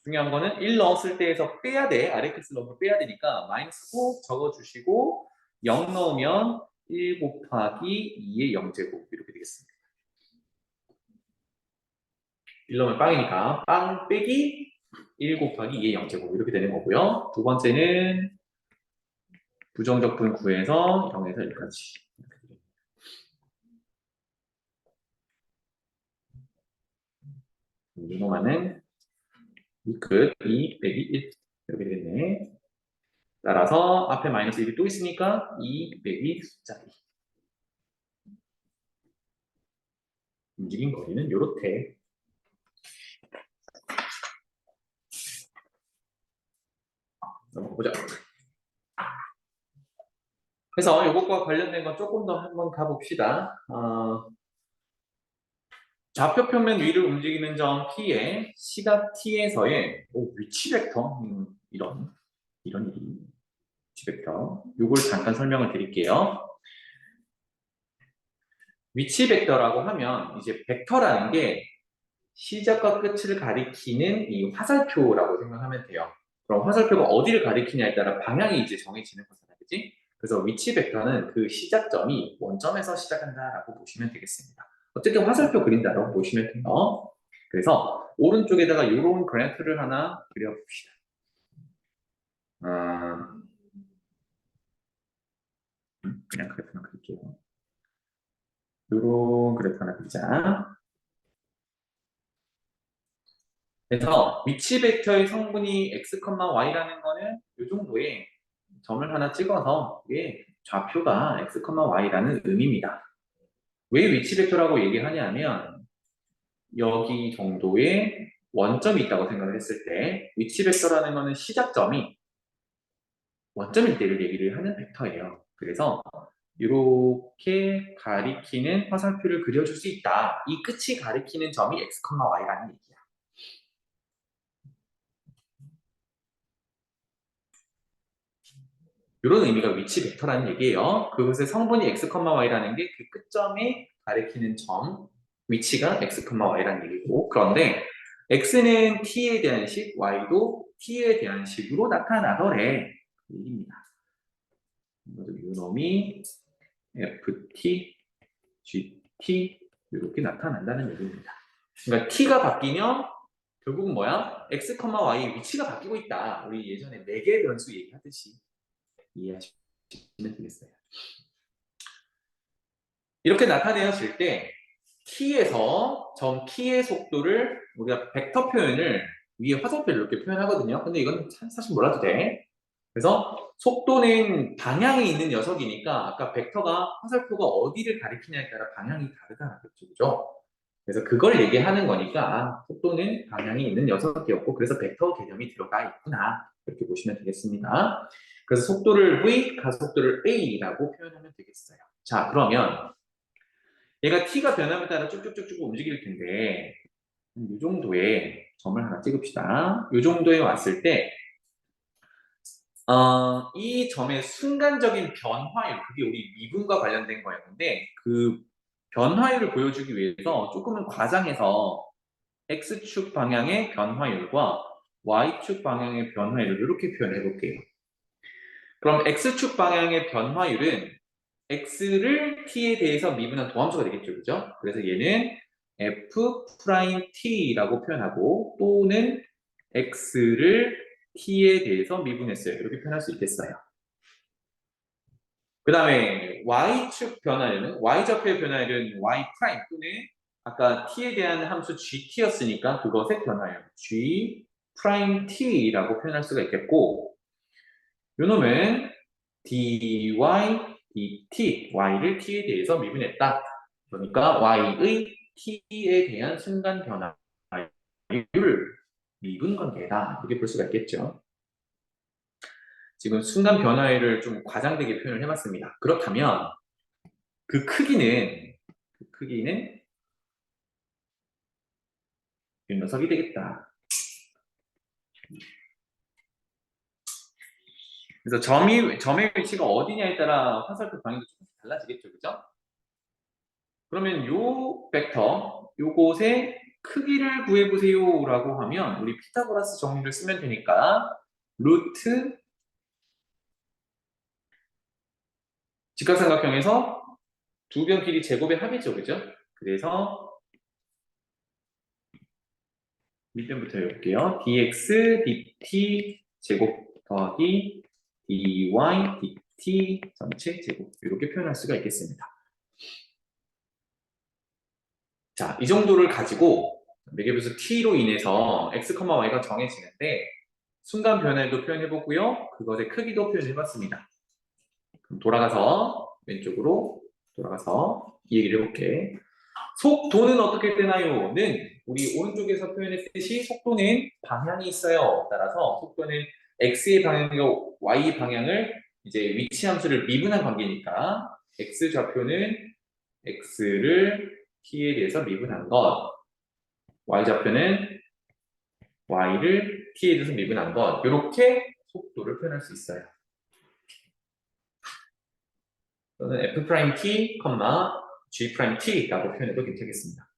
중요한 거는 1 넣었을 때에서 빼야 돼. 아래 값을 넣으면 빼야 되니까 마이너스 꼭 적어주시고 0 넣으면 1 곱하기 2의 0제곱 이렇게 되겠습니다. 1 넣으면 빵이니까 빵 빼기 1 곱하기 2의 0제곱 이렇게 되는 거고요. 두 번째는 부정적분 구해서 0에서 1까지. 이동하는 이 끝, 2 빼기 1 이렇게 되겠네. 따라서 앞에 마이너스 1이 또 있으니까 2 빼기 숫자 2. 움직인 거리는 이렇게. 넘어가보자. 그래서 이것과 관련된 건 조금 더 한번 가봅시다. 좌표 평면 위를 움직이는 점 P에 시각 T에서의 위치 벡터 이런 일이 위치 벡터 이걸 잠깐 설명을 드릴게요. 위치 벡터라고 하면 이제 벡터라는 게 시작과 끝을 가리키는 이 화살표라고 생각하면 돼요. 그럼 화살표가 어디를 가리키냐에 따라 방향이 이제 정해지는 거잖아요, 그지? 그래서 위치 벡터는 그 시작점이 원점에서 시작한다라고 보시면 되겠습니다. 어쨌든 화살표 그린다라고 보시면 돼요. 그래서 오른쪽에다가 이런 그래프를 하나 그려봅시다. 그냥 그래프만 그릴게요. 이런 그래프 하나 그리자. 그래서 위치 벡터의 성분이 x, y라는 거는 이 정도의 점을 하나 찍어서 이게 좌표가 x, y라는 의미입니다. 왜 위치 벡터라고 얘기하냐면 여기 정도의 원점이 있다고 생각을 했을 때 위치 벡터라는 거는 시작점이 원점일 때를 얘기를 하는 벡터예요. 그래서 이렇게 가리키는 화살표를 그려줄 수 있다. 이 끝이 가리키는 점이 x, y라는 얘기야. 이런 의미가 위치 벡터라는 얘기예요. 그것의 성분이 x, y라는 게 그 끝점에 가리키는 점, 위치가 x, y라는 얘기고, 그런데 x는 t에 대한 식, y도 t에 대한 식으로 나타나더래. 그 얘기입니다. 이놈이 ft, gt 이렇게 나타난다는 얘기입니다. 그러니까 t가 바뀌면 결국은 뭐야? x, y 위치가 바뀌고 있다. 우리 예전에 4개의 변수 얘기하듯이 이해하시면 되겠어요. 이렇게 나타내었을 때 t에서 점 t의 속도를 우리가 벡터 표현을 위에 화살표를 이렇게 표현하거든요. 근데 이건 사실 몰라도 돼. 그래서 속도는 방향이 있는 녀석이니까 아까 벡터가 화살표가 어디를 가리키냐에 따라 방향이 다르다는 거죠. 그래서 그걸 얘기하는 거니까 속도는 방향이 있는 녀석이었고 그래서 벡터 개념이 들어가 있구나 이렇게 보시면 되겠습니다. 그래서 속도를 v, 가속도를 a라고 표현하면 되겠어요. 자, 그러면 얘가 t가 변함에 따라 쭉쭉쭉쭉 움직일 텐데 이 정도의 점을 하나 찍읍시다. 이 정도에 왔을 때 이 점의 순간적인 변화율, 그게 우리 미분과 관련된 거였는데 그 변화율을 보여주기 위해서 조금은 과장해서 x축 방향의 변화율과 y축 방향의 변화율을 이렇게 표현해 볼게요. 그럼 x축 방향의 변화율은 x를 t에 대해서 미분한 도함수가 되겠죠, 그죠? 그래서 얘는 f 프라임 t라고 표현하고 또는 x를 t에 대해서 미분했어요. 이렇게 표현할 수 있겠어요. 그 다음에 y축 변화율은 y좌표의 변화율은 y 프라임 또는 아까 t에 대한 함수 gt였으니까 그것의 변화율 g 프라임 t라고 표현할 수가 있겠고 요놈은 dy, dt, y를 t에 대해서 미분했다. 그러니까 y의 t에 대한 순간 변화율을 미분 관계다. 이렇게 볼 수가 있겠죠. 지금 순간 변화율을 좀 과장되게 표현을 해봤습니다. 그렇다면 그 크기는 이 녀석이 되겠다. 그래서 점의 위치가 어디냐에 따라 화살표 방향도 조금 달라지겠죠, 그죠? 그러면 요 벡터, 요것의 크기를 구해보세요라고 하면 우리 피타고라스 정리를 쓰면 되니까 루트 직각삼각형에서 두 변 길이 제곱의 합이죠, 그죠? 그래서 밑변부터 해볼게요. dx, dt 제곱 더하기 dy, dt 전체 제곱 이렇게 표현할 수가 있겠습니다. 자, 이 정도를 가지고 매개변수 t로 인해서 x, y가 정해지는데 순간 변화도 표현해보고요. 그것의 크기도 표현해봤습니다. 그럼 돌아가서 왼쪽으로 돌아가서 이 얘기를 해볼게. 속도는 어떻게 되나요? 는 우리 오른쪽에서 표현했듯이 속도는 방향이 있어요. 따라서 속도는 x의 방향과 y 방향을 이제 위치 함수를 미분한 관계니까 x 좌표는 x를 t에 대해서 미분한 것, y 좌표는 y를 t에 대해서 미분한 것, 이렇게 속도를 표현할 수 있어요. 또는 f'(t, g'(t라고 표현해도 괜찮겠습니다.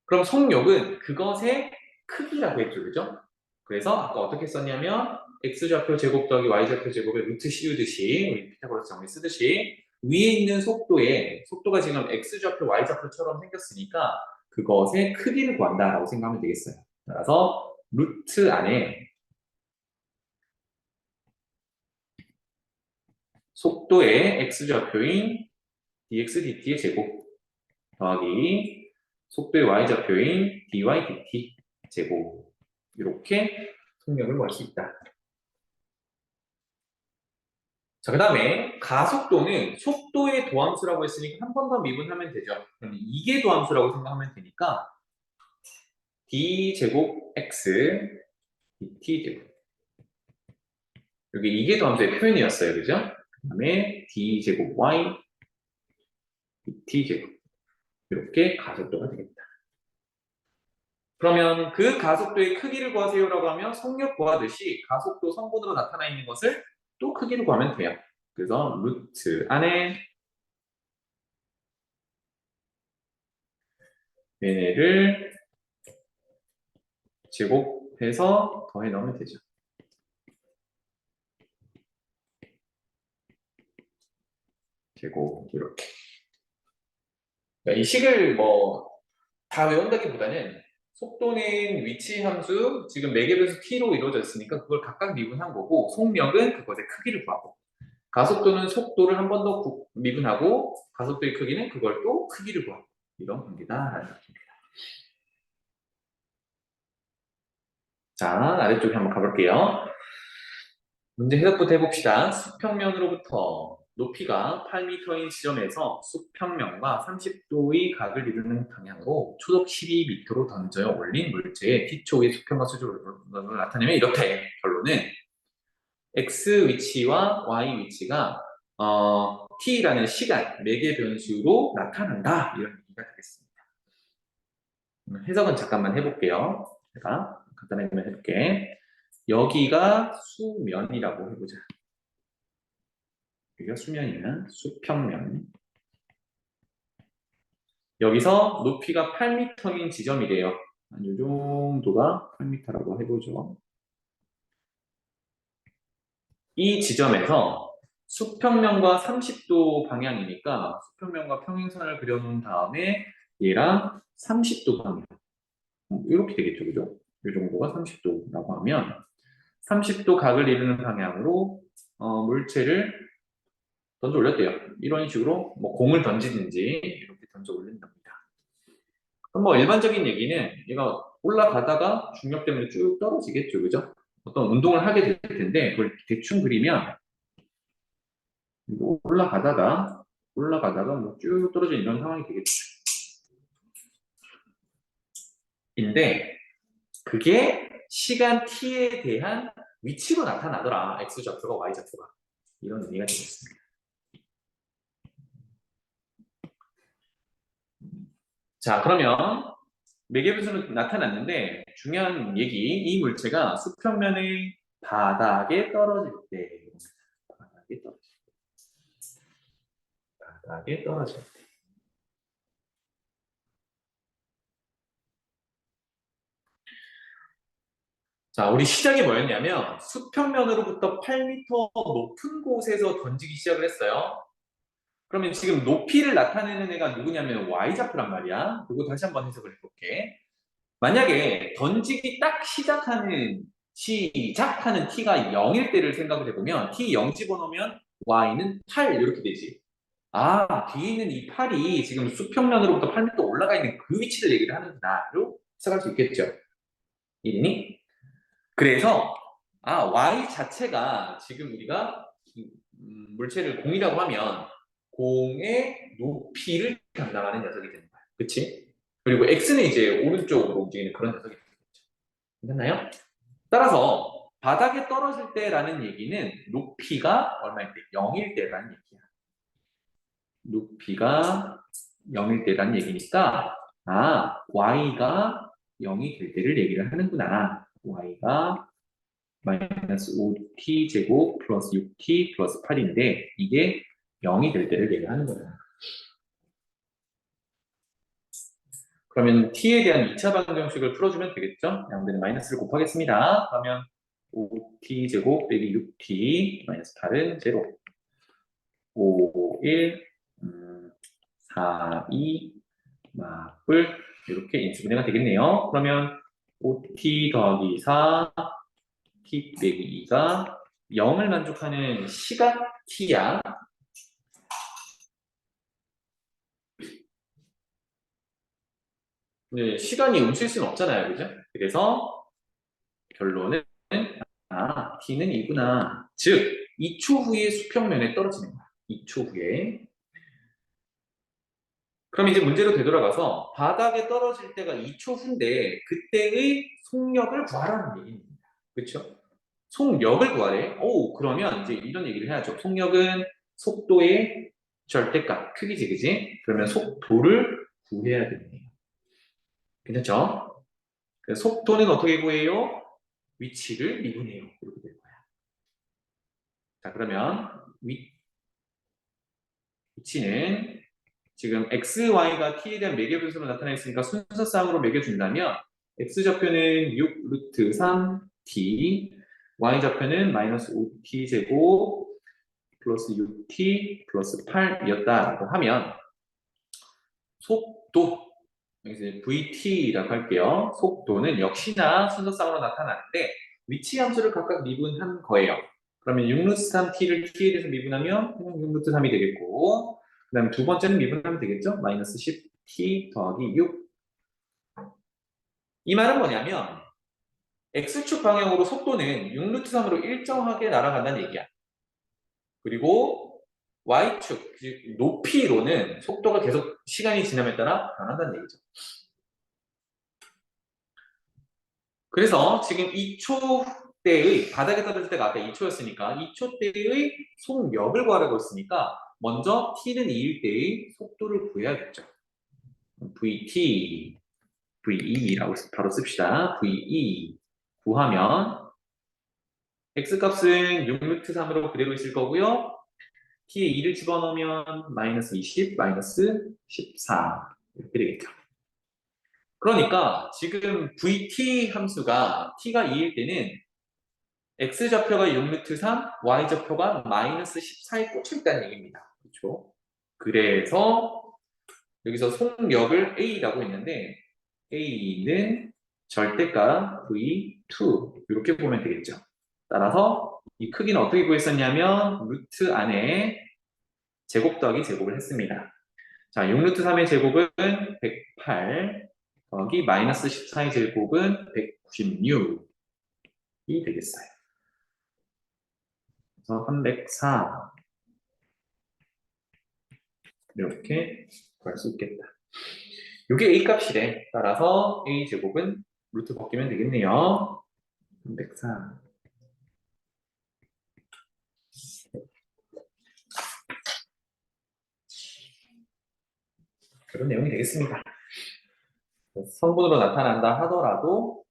그럼 속력은 그것의 크기라고 했죠, 그죠? 그래서 아까 어떻게 썼냐면 x좌표 제곱 더하기 y좌표 제곱에 루트 씌우듯이 우리 피타고라스 정리 쓰듯이 위에 있는 속도가 지금 x좌표 y좌표처럼 생겼으니까 그것의 크기를 구한다라고 생각하면 되겠어요. 따라서 루트 안에 속도의 x좌표인 dx dt의 제곱 더하기 속도의 y좌표인 dy dt 제곱, 이렇게 속력을 구할 수 있다. 자, 그 다음에 가속도는 속도의 도함수라고 했으니까 한 번 더 미분하면 되죠. 그럼 이게 도함수라고 생각하면 되니까 d 제곱 x dt 제곱, 여기 이게 도함수의 표현이었어요, 그죠? 그 다음에 d 제곱 y dt 제곱, 이렇게 가속도가 되겠다. 그러면 그 가속도의 크기를 구하세요라고 하면 속력 구하듯이 가속도 성분으로 나타나 있는 것을 또 크기로 구하면 돼요. 그래서 루트 안에 얘네를 제곱해서 더해 넣으면 되죠. 제곱, 이렇게. 이 식을 다 외운다기보다는 속도는 위치 함수, 지금 매개변수 t로 이루어져 있으니까 그걸 각각 미분한 거고, 속력은 그것의 크기를 구하고, 가속도는 속도를 한 번 더 미분하고, 가속도의 크기는 그걸 또 크기를 구하고, 이런 관계다라는 느낌입니다. 자, 아래쪽에 한번 가볼게요. 문제 해석부터 해봅시다. 수평면으로부터 높이가 8m인 지점에서 수평면과 30도의 각을 이루는 방향으로 초속 12m로 던져 올린 물체의 t초의 수평과 수직을 나타내면 이렇대. 결론은 x 위치와 y 위치가 t라는 시간, 매개 변수로 나타난다. 이런 얘기가 되겠습니다. 해석은 잠깐만 해볼게요. 제가 간단하게 해볼게. 여기가 수면이라고 해보자. 여기가 수면이면 수평면. 여기서 높이가 8m인 지점이래요. 이 정도가 8m라고 해보죠. 이 지점에서 수평면과 30도 방향이니까 수평면과 평행선을 그려놓은 다음에 얘랑 30도 방향. 이렇게 되겠죠, 그죠? 이 정도가 30도라고 하면 30도 각을 이루는 방향으로 물체를 던져 올렸대요. 이런 식으로 공을 던지든지 이렇게 던져 올린답니다. 그럼 일반적인 얘기는 얘가 올라가다가 중력 때문에 쭉 떨어지겠죠, 그죠? 어떤 운동을 하게 될 텐데 그걸 대충 그리면 올라가다가 쭉 떨어지는 이런 상황이 되겠죠. 인데 그게 시간 t에 대한 위치로 나타나더라. x좌표가 y좌표가. 이런 의미가 되겠습니다. 자, 그러면 매개변수는 나타났는데 중요한 얘기, 이 물체가 수평면의 바닥에 떨어질 때, 바닥에 떨어질 때. 자, 우리 시작이 뭐였냐면 수평면으로부터 8m 높은 곳에서 던지기 시작을 했어요. 그러면 지금 높이를 나타내는 애가 누구냐면 y좌표란 말이야. 그거 다시 한번 해석을 해볼게. 만약에 던지기 딱 시작하는 t가 0일 때를 생각을 해보면 t 0 집어넣으면 y는 8 이렇게 되지. 아, 뒤에 있는 이 8이 지금 수평면으로부터 8m 올라가 있는 그 위치를 얘기를 하는구나로 해석할 수 있겠죠. 이해니? 그래서 y 자체가 지금 우리가 물체를 공이라고 하면 공의 높이를 담당하는 녀석이 되는 거야. 그치? 그리고 x는 이제 오른쪽으로 움직이는 그런 녀석이 되겠죠. 괜찮나요? 따라서 바닥에 떨어질 때라는 얘기는 높이가 얼마일 때? 0일 때라는 얘기야. 높이가 0일 때라는 얘기니까 y가 0이 될 때를 얘기를 하는구나. y가 마이너스 5t 제곱 플러스 6t 플러스 8인데 이게 0이 될 때를 얘기를 하는 거야. 그러면 t에 대한 2차 방정식을 풀어주면 되겠죠? 양변에 마이너스를 곱하겠습니다. 그러면 5t 제곱 빼기 6t 마이너스 8은 0. 5, 1, 4, 2, 마블 이렇게 인수분해가 되겠네요. 그러면 5t 더하기 4, t 빼기 2가 0을 만족하는 시간 t야. 네, 시간이 움찔 수는 없잖아요. 그죠? 그래서 결론은 t는 2구나. 즉, 2초 후에 수평면에 떨어지는 거야. 2초 후에. 그럼 이제 문제로 되돌아가서 바닥에 떨어질 때가 2초 후인데 그때의 속력을 구하라는 얘기입니다. 그렇죠? 속력을 구하래. 오, 그러면 이제 이런 얘기를 해야죠. 속력은 속도의 절대값, 크기지, 그지? 그러면 속도를 구해야 되네요. 괜찮죠? 그래서 속도는 어떻게 구해요? 위치를 미분해요. 이렇게 될 거야. 자, 그러면 위치는 지금 x, y가 t에 대한 매개분수로 나타나 있으니까 순서쌍으로 매겨준다면 x좌표는 6 루트 3t, y좌표는 마이너스 5t 제곱 플러스 6t 플러스 8이었다라고 하면 속도, 여기서 vt라고 할게요. 속도는 역시나 순서쌍으로 나타나는데 위치 함수를 각각 미분한 거예요. 그러면 6 루트 3t를 t에 대해서 미분하면 6 루트 3이 되겠고 그 다음에 두 번째는 미분하면 되겠죠? 마이너스 10t 더하기 6. 이 말은 뭐냐면 x축 방향으로 속도는 6 루트 3으로 일정하게 날아간다는 얘기야. 그리고 y축, 즉 높이로는 속도가 계속 시간이 지남에 따라 변한다는 얘기죠. 그래서 지금 2초 때의 바닥에 떨어질 때가 아까 2초였으니까 2초 때의 속력을 구하라고 했으니까 먼저 t는 2일 때의 속도를 구해야겠죠. vt, ve라고 바로 씁시다. ve 구하면 x값은 6 루트 3으로 그대로 있을 거고요. t에 2를 집어넣으면 마이너스 20, 마이너스 14 이렇게 되겠죠. 그러니까 지금 vt 함수가 t가 2일 때는 x좌표가 6 루트 3, y좌표가 마이너스 14에 꽂혀 있다는 얘기입니다. 그렇죠? 그래서 여기서 속력을 a라고 했는데 a는 절대값 v2 이렇게 보면 되겠죠. 따라서 이 크기는 어떻게 구했었냐면 루트 안에 제곱 더하기 제곱을 했습니다. 자, 6 루트 3의 제곱은 108 더하기 마이너스 14의 제곱은 196이 되겠어요. 그래서 304 이렇게 구할 수 있겠다. 이게 a 값이래. 따라서 a 제곱은 루트 벗기면 되겠네요. 304 그런 내용이 되겠습니다. 성분으로 나타난다 하더라도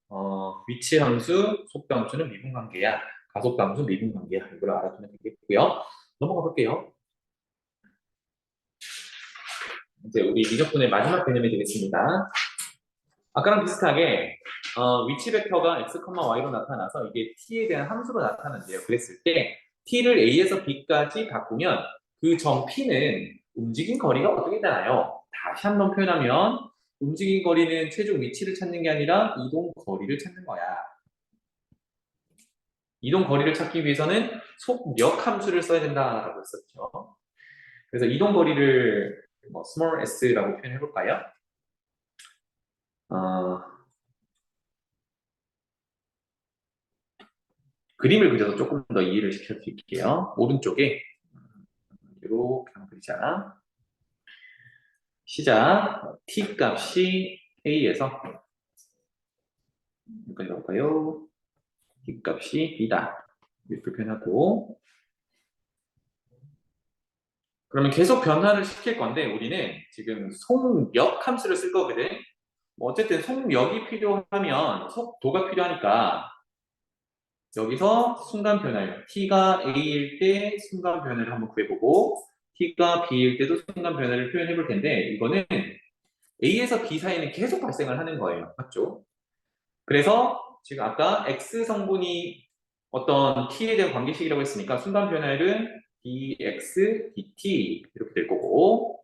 위치 함수, 속도 함수는 미분관계야. 가속도 함수 미분관계야. 이걸 알아두면 되겠고요. 넘어가 볼게요. 이제 우리 미적분의 마지막 개념이 되겠습니다. 아까랑 비슷하게 위치 벡터가 x, y로 나타나서 이게 t에 대한 함수로 나타난대요. 그랬을 때 t를 a에서 b까지 바꾸면 그 점 p는 움직인 거리가 어떻게 되나요? 다시 한번 표현하면 움직인 거리는 최종 위치를 찾는 게 아니라 이동 거리를 찾는 거야. 이동 거리를 찾기 위해서는 속력 함수를 써야 된다라고 했었죠. 그래서 이동 거리를 small s라고 표현해 볼까요? 그림을 그려서 조금 더 이해를 시켜드릴게요. 오른쪽에 이렇게 한번 그리자. 시작. t 값이 a에서 여기까지 가볼까요? t 값이 b다. 이렇게 표현하고 그러면 계속 변화를 시킬 건데 우리는 지금 속력 함수를 쓸 거거든. 뭐 어쨌든 속력이 필요하면 속도가 필요하니까 여기서 순간 변화를 t가 a일 때 순간 변화를 한번 구해보고 t가 b일 때도 순간 변화를 표현해 볼 텐데 이거는 a에서 b 사이는 계속 발생을 하는 거예요. 맞죠? 그래서 지금 아까 x 성분이 어떤 t에 대한 관계식이라고 했으니까 순간 변화율은 dx dt 이렇게 될 거고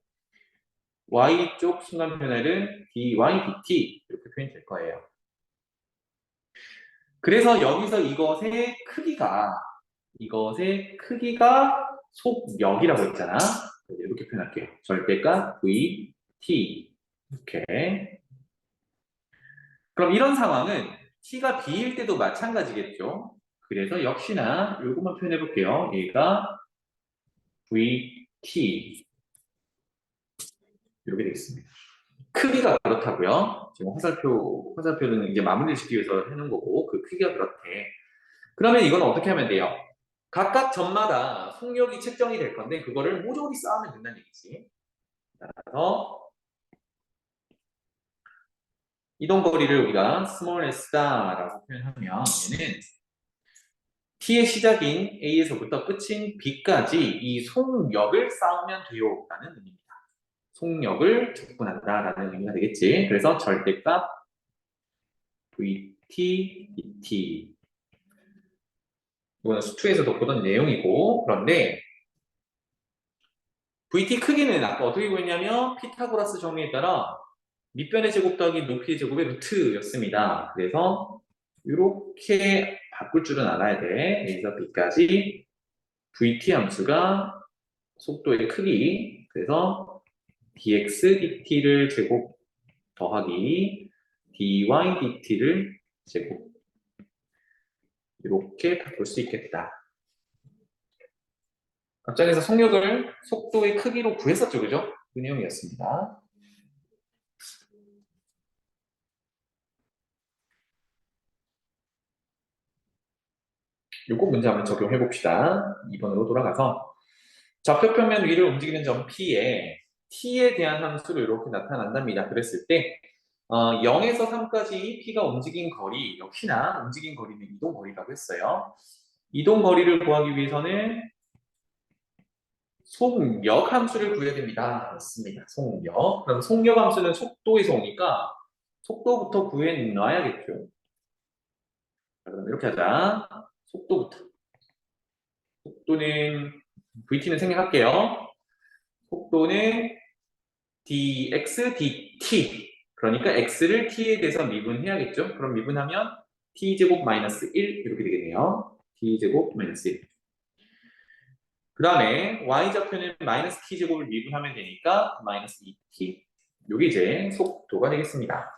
y쪽 순간 변화율은 dy dt 이렇게 표현이 될 거예요. 그래서 여기서 이것의 크기가 속력이라고 했잖아. 이렇게 표현할게요. 절대값 v t 이렇게. 그럼 이런 상황은 t가 b일 때도 마찬가지겠죠. 그래서 역시나 이것만 표현해 볼게요. 얘가 vt 이렇게 되겠습니다. 크기가 그렇다고요. 지금 화살표는 이제 마무리를 짓기 위해서 해놓은 거고 그 크기가 그렇대. 그러면 이건 어떻게 하면 돼요? 각각 점마다 속력이 책정이 될 건데 그거를 모조리 쌓으면 된다는 얘기지. 그래서 이동 거리를 우리가 small s다라고 표현하면 얘는 t의 시작인 a에서부터 끝인 b까지 이 속력을 쌓으면 돼요 라는 의미입니다. 속력을 적분한다라는 의미가 되겠지. 그래서 절대값 vt, dt 이거는 수투에서도 보던 내용이고 그런데 vt 크기는 아까 어떻게 구했냐면 피타고라스 정의에 따라 밑변의 제곱 더하기 높이의 제곱의 루트였습니다. 그래서 이렇게 바꿀 줄은 알아야 돼. A에서 B까지 vt 함수가 속도의 크기 그래서 dx dt를 제곱 더하기 dy dt를 제곱 이렇게 바꿀 수 있겠다. 앞장에서 속력을 속도의 크기로 구했었죠, 그죠? 그 내용이었습니다. 요거 문제 한번 적용해 봅시다. 2번으로 돌아가서 좌표평면 위를 움직이는 점 P에 T에 대한 함수를 이렇게 나타난답니다. 그랬을 때 0에서 3까지 P가 움직인 거리, 역시나 움직인 거리는 이동 거리라고 했어요. 이동 거리를 구하기 위해서는 속력 함수를 구해야 됩니다. 맞습니다. 속력. 그럼 속력 함수는 속도에서 오니까 속도부터 구해 놔야겠죠. 자, 그럼 이렇게 하자. 속도부터. 속도는 VT는 생략할게요. 속도는 dx dt. 그러니까 x를 t에 대해서 미분해야겠죠. 그럼 미분하면 t제곱 마이너스 1 이렇게 되겠네요. t제곱 마이너스 1. 그 다음에 y좌표는 마이너스 t제곱을 미분하면 되니까 마이너스 2t. 이게 이제 속도가 되겠습니다.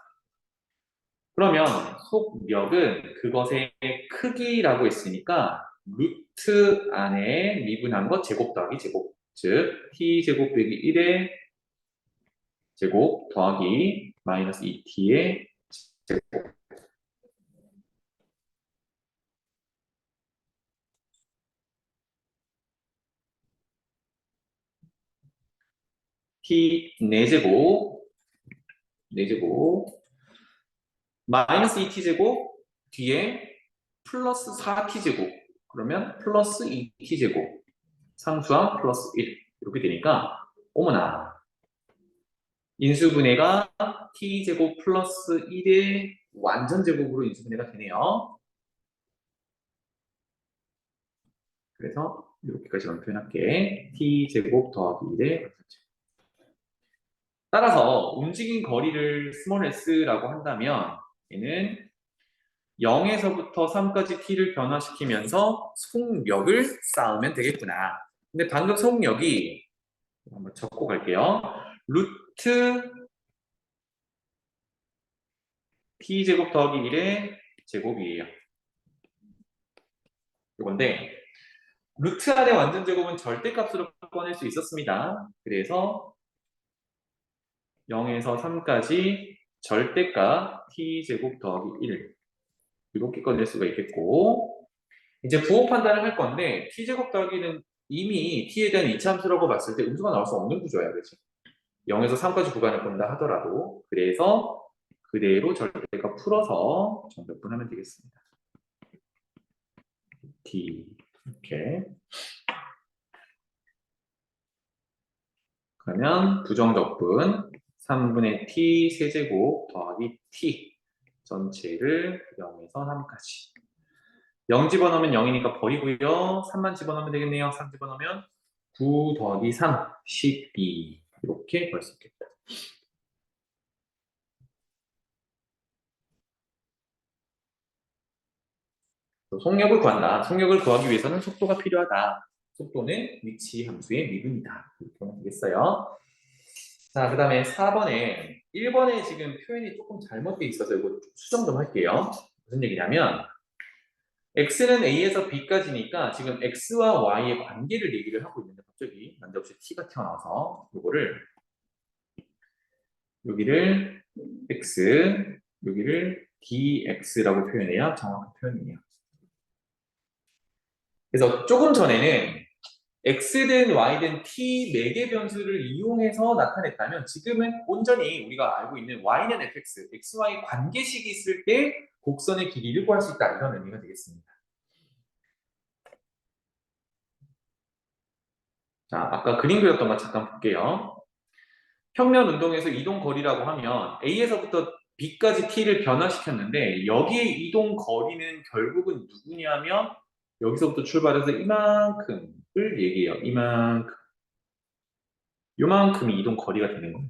그러면 속력은 그것의 크기라고 했으니까 루트 안에 미분한 것 제곱 더하기 제곱. 즉 t제곱 빼기 1의 제곱 더하기 마이너스 2t의 제곱. t 4제곱 4제곱 마이너스 2t제곱 뒤에 플러스 4t제곱 그러면 플러스 2t제곱 상수항 플러스 1 이렇게 되니까 어머나 인수분해가 t제곱 플러스 1의 완전제곱으로 인수분해가 되네요. 그래서 이렇게까지만 표현할게. t제곱 더하기 1의 완전제곱. 따라서 움직인 거리를 스몰 s라고 한다면 얘는 0에서부터 3까지 t를 변화시키면서 속력을 쌓으면 되겠구나. 근데 방금 속력이 한번 적고 갈게요. 루트 t제곱 더하기 1의 제곱이에요. 이건데 루트 안의 완전 제곱은 절대값으로 꺼낼 수 있었습니다. 그래서 0에서 3까지 절대값 t제곱 더하기 1 이렇게 꺼낼 수가 있겠고, 이제 부호 판단을 할 건데 t제곱 더하기는 이미 t에 대한 이차함수라고 봤을 때 음수가 나올 수 없는 구조야, 그렇지? 0에서 3까지 구간을 본다 하더라도. 그래서 그대로 절대값 풀어서 정적분하면 되겠습니다. t 이렇게. 그러면 부정적분 3분의 t 세제곱 더하기 t 전체를 0에서 3까지. 0 집어넣으면 0이니까 버리고요. 3만 집어넣으면 되겠네요. 3 집어넣으면 9 더하기 3, 12 이렇게 구할 수 있겠다. 속력을 구한다. 속력을 구하기 위해서는 속도가 필요하다. 속도는 위치 함수의 미분이다. 이렇게 하면 되겠어요. 자, 그 다음에 4번에 1번에 지금 표현이 조금 잘못되어 있어서 이거 수정 좀 할게요. 무슨 얘기냐면 x는 a에서 b까지니까 지금 x와 y의 관계를 얘기를 하고 있는데 갑자기 난데없이 t가 튀어나와서 이거를 여기를 x, 여기를 dx라고 표현해야 정확한 표현이에요. 그래서 조금 전에는 x든 y든 t 4개 변수를 이용해서 나타냈다면 지금은 온전히 우리가 알고 있는 y는 fx, xy 관계식이 있을 때 곡선의 길이를 구할 수 있다. 이런 의미가 되겠습니다. 자, 아까 그림 그렸던 거 잠깐 볼게요. 평면 운동에서 이동 거리라고 하면 A에서부터 B까지 T를 변화시켰는데 여기에 이동 거리는 결국은 누구냐면 여기서부터 출발해서 이만큼을 얘기해요. 이만큼. 요만큼이 이동 거리가 되는 거예요.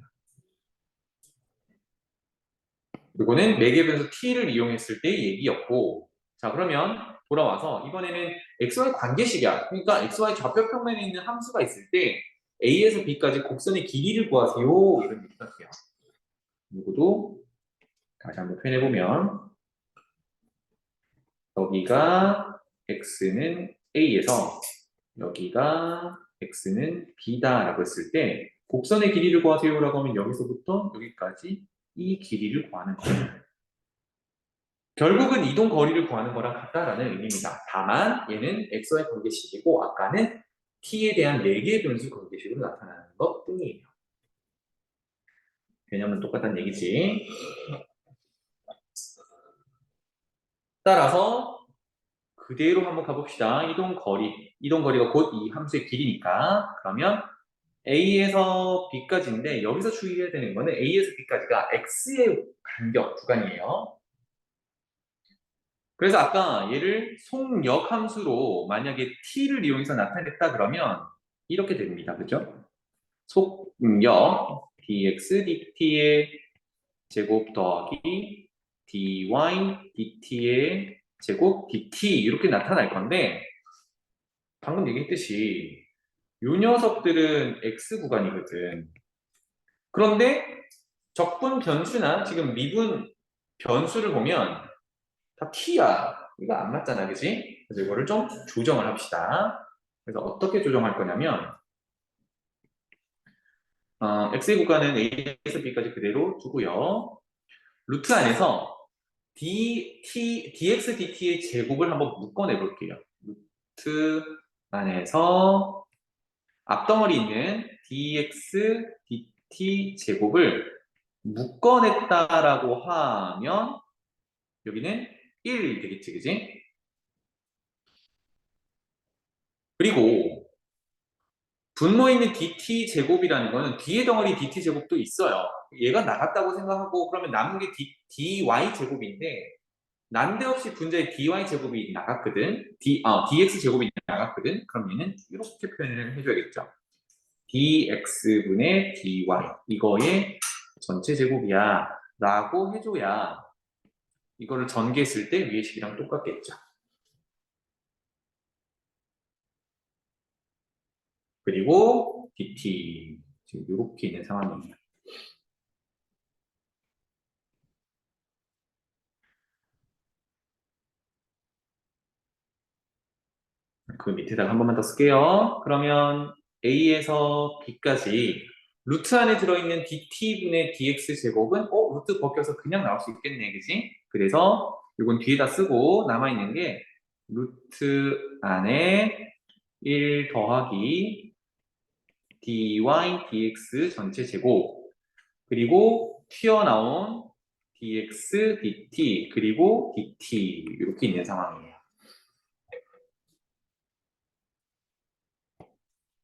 이거는 매개변수 t를 이용했을 때의 얘기였고, 자 그러면 돌아와서 이번에는 xy 관계식이야. 그러니까 xy 좌표 평면에 있는 함수가 있을 때 a에서 b까지 곡선의 길이를 구하세요. 이런 얘기가 돼요. 이것도 다시 한번 표현해보면 여기가 x는 a에서 여기가 x는 b다라고 했을 때 곡선의 길이를 구하세요라고 하면 여기서부터 여기까지 이 길이를 구하는 거예요. 결국은 이동 거리를 구하는 거랑 같다라는 의미입니다. 다만 얘는 xy 관계식이고 아까는 t에 대한 4개의 변수 관계식으로 나타나는 것 뿐이에요. 개념은 똑같다는 얘기지. 따라서 그대로 한번 가봅시다. 이동 거리가 곧 이 함수의 길이니까. 그러면 A에서 B까지인데 여기서 주의해야 되는 거는 A에서 B까지가 X의 간격 구간이에요. 그래서 아까 얘를 속력 함수로 만약에 T를 이용해서 나타냈다 그러면 이렇게 됩니다. 그죠? 속력 dx dt의 제곱 더하기 dy dt의 제곱 dt 이렇게 나타날 건데 방금 얘기했듯이 이 녀석들은 x 구간이거든. 그런데 적분 변수나 지금 미분 변수를 보면 다 t야. 이거 안 맞잖아, 그지? 그래서 이거를 좀 조정을 합시다. 그래서 어떻게 조정할 거냐면 x의 구간은 a에서 b까지 그대로 두고요. 루트 안에서 dx dt의 제곱을 한번 묶어내 볼게요. 루트 안에서 앞덩어리 있는 dx dt 제곱을 묶어냈다라고 하면 여기는 1 되겠지, 그지? 그리고 분모에 있는 dt 제곱이라는 거는 뒤에 덩어리 dt 제곱도 있어요. 얘가 나갔다고 생각하고 그러면 남은 게 dy 제곱인데 난데없이 분자의 dy 제곱이 나갔거든. dx 제곱이 나갔거든. 그럼 얘는 이렇게 표현을 해줘야겠죠. dx분의 dy 이거의 전체 제곱이야 라고 해줘야 이거를 전개했을 때 위의 식이랑 똑같겠죠. 그리고 dt 지금 이렇게 있는 상황이에요. 그 밑에다가 한 번만 더 쓸게요. 그러면 A에서 B까지 루트 안에 들어있는 dt분의 dx 제곱은 루트 벗겨서 그냥 나올 수 있겠네, 그지? 그래서 이건 뒤에다 쓰고 남아있는 게 루트 안에 1 더하기 dy dx 전체 제곱 그리고 튀어나온 dx dt 그리고 dt 이렇게 있는 상황이에요.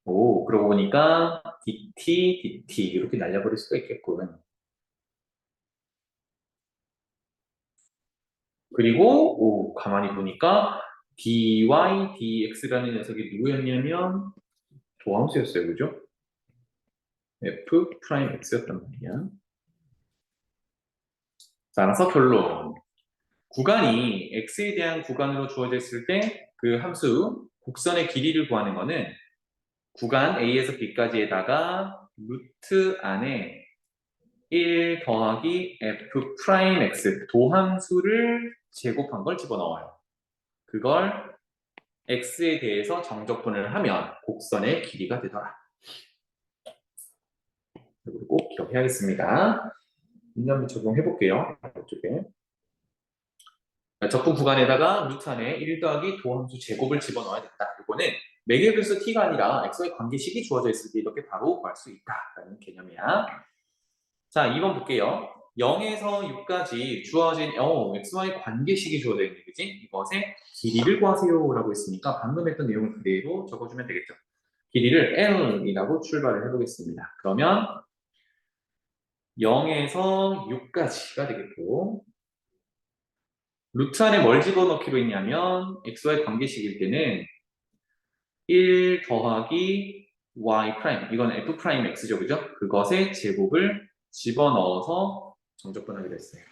오, 그러고 보니까 dt, dt 이렇게 날려버릴 수가 있겠군. 그리고 가만히 보니까 dy, dx라는 녀석이 누구였냐면 도함수였어요, 그죠? f 프라임 x였단 말이야. 자, 따라서 결론. 구간이 x에 대한 구간으로 주어져 있을 때 그 함수 곡선의 길이를 구하는 거는 구간 a에서 b까지에다가 루트 안에 1 더하기 f 프라임 x 도함수를 제곱한 걸 집어넣어요. 그걸 x에 대해서 정적분을 하면 곡선의 길이가 되더라. 이걸 꼭 기억해야겠습니다. 인정비 적용해 볼게요. 이쪽에 적분 구간에다가 루트 안에 1 더하기 도함수 제곱을 집어넣어야 된다. 이거는 매개변수 t가 아니라 x의 관계식이 주어져 있을 때 이렇게 바로 구할 수 있다라는 개념이야. 자, 2번 볼게요. 0에서 6까지 주어진 xy 관계식이 주어져 있는 거지. 이것의 길이를 구하세요 라고 했으니까 방금 했던 내용을 그대로 적어주면 되겠죠. 길이를 l이라고 출발을 해보겠습니다. 그러면 0에서 6까지가 되겠고 루트 안에 뭘 집어넣기로 했냐면 xy 관계식일 때는 1 더하기 y 프라임 이건 f 프라임 x죠, 그죠? 그것의 제곱을 집어넣어서 정적분하기로 했어요.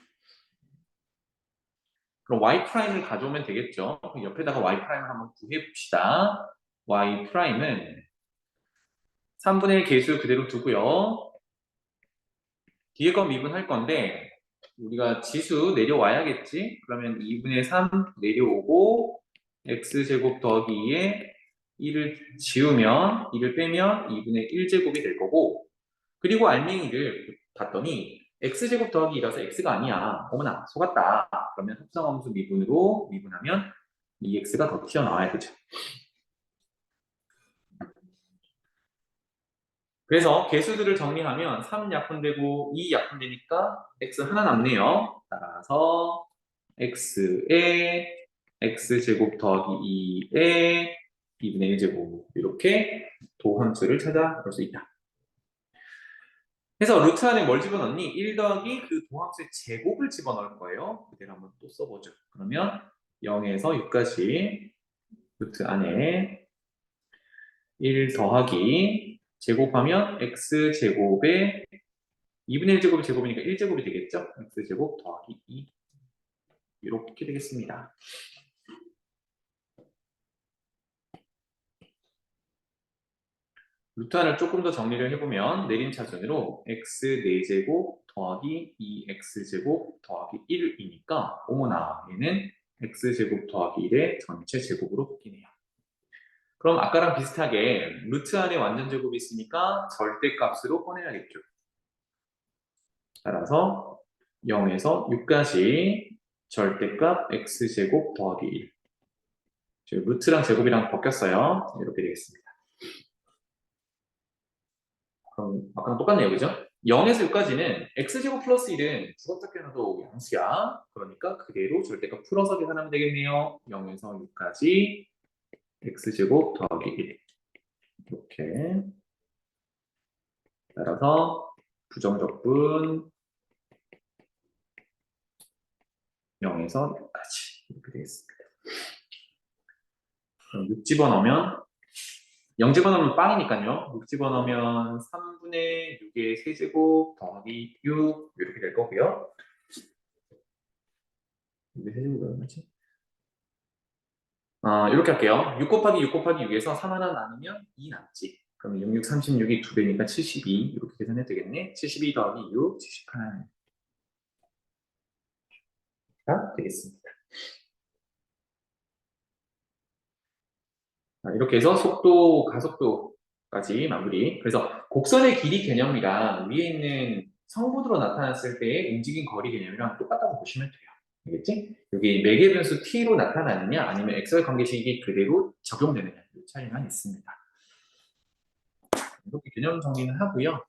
그럼 y 프라임을 가져오면 되겠죠. 옆에다가 y 프라임을 한번 구해 봅시다. y 프라임은 3분의 1 계수 그대로 두고요. 뒤에 거 미분할 건데 우리가 지수 내려와야겠지? 그러면 2분의 3 내려오고 x제곱 더하기 2에 1을 지우면 2를 빼면 2분의 1제곱이 될 거고 그리고 알맹이를 봤더니 x제곱 더하기 2라서 x가 아니야. 어머나 속았다. 그러면 합성함수 미분으로 미분하면 2x가 더 튀어나와야 되죠. 그래서 개수들을 정리하면 3 약분되고 2 약분되니까 x 하나 남네요. 따라서 x에 x제곱 더하기 2에 2분의 1제곱 이렇게 도함수를 찾아볼 수 있다. 그래서 루트 안에 뭘 집어넣니? 1 더하기 그 도함수의 제곱을 집어넣을 거예요. 그대로 한번 또 써보죠. 그러면 0에서 6까지 루트 안에 1 더하기 제곱하면 x제곱에 2분의 1제곱이 제곱이니까 1제곱이 되겠죠? x제곱 더하기 2 이렇게 되겠습니다. 루트 안을 조금 더 정리를 해보면 내림차순으로 x 4제곱 더하기 2x제곱 더하기 1이니까 어머나 얘는 x제곱 더하기 1의 전체 제곱으로 바뀌네요. 그럼 아까랑 비슷하게 루트 안에 완전 제곱이 있으니까 절대값으로 꺼내야겠죠. 따라서 0에서 6까지 절대값 x제곱 더하기 1 지금 루트랑 제곱이랑 바뀌었어요. 이렇게 되겠습니다. 그럼 아까랑 똑같네요, 그죠? 0에서 6까지는 x제곱 플러스 1은 주었다 껴놔도 양수야. 그러니까 그대로 절대값 풀어서 계산하면 되겠네요. 0에서 6까지 x제곱 더하기 1 이렇게 따라서 부정적분 0에서 6까지 이렇게 되겠습니다. 그럼 6 집어넣으면 0 집어넣으면 빵이니까요. 6 집어넣으면 3분의 6의 세제곱 더하기 6 이렇게 될 거고요. 이게 세제곱이 얼마지? 이렇게 할게요. 6 곱하기 6 곱하기 6에서 3 하나 나누면 2 남지. 그럼 6, 6, 36이 2배니까 72 이렇게 계산해도 되겠네. 72 더하기 6, 78가 되겠습니다. 이렇게 해서 속도, 가속도까지 마무리. 그래서 곡선의 길이 개념이랑 위에 있는 성분으로 나타났을 때의 움직임 거리 개념이랑 똑같다고 보시면 돼요. 알겠지? 여기 매개 변수 t로 나타나느냐 아니면 xy 관계식이 그대로 적용되느냐 이 차이만 있습니다. 이렇게 개념 정리는 하고요.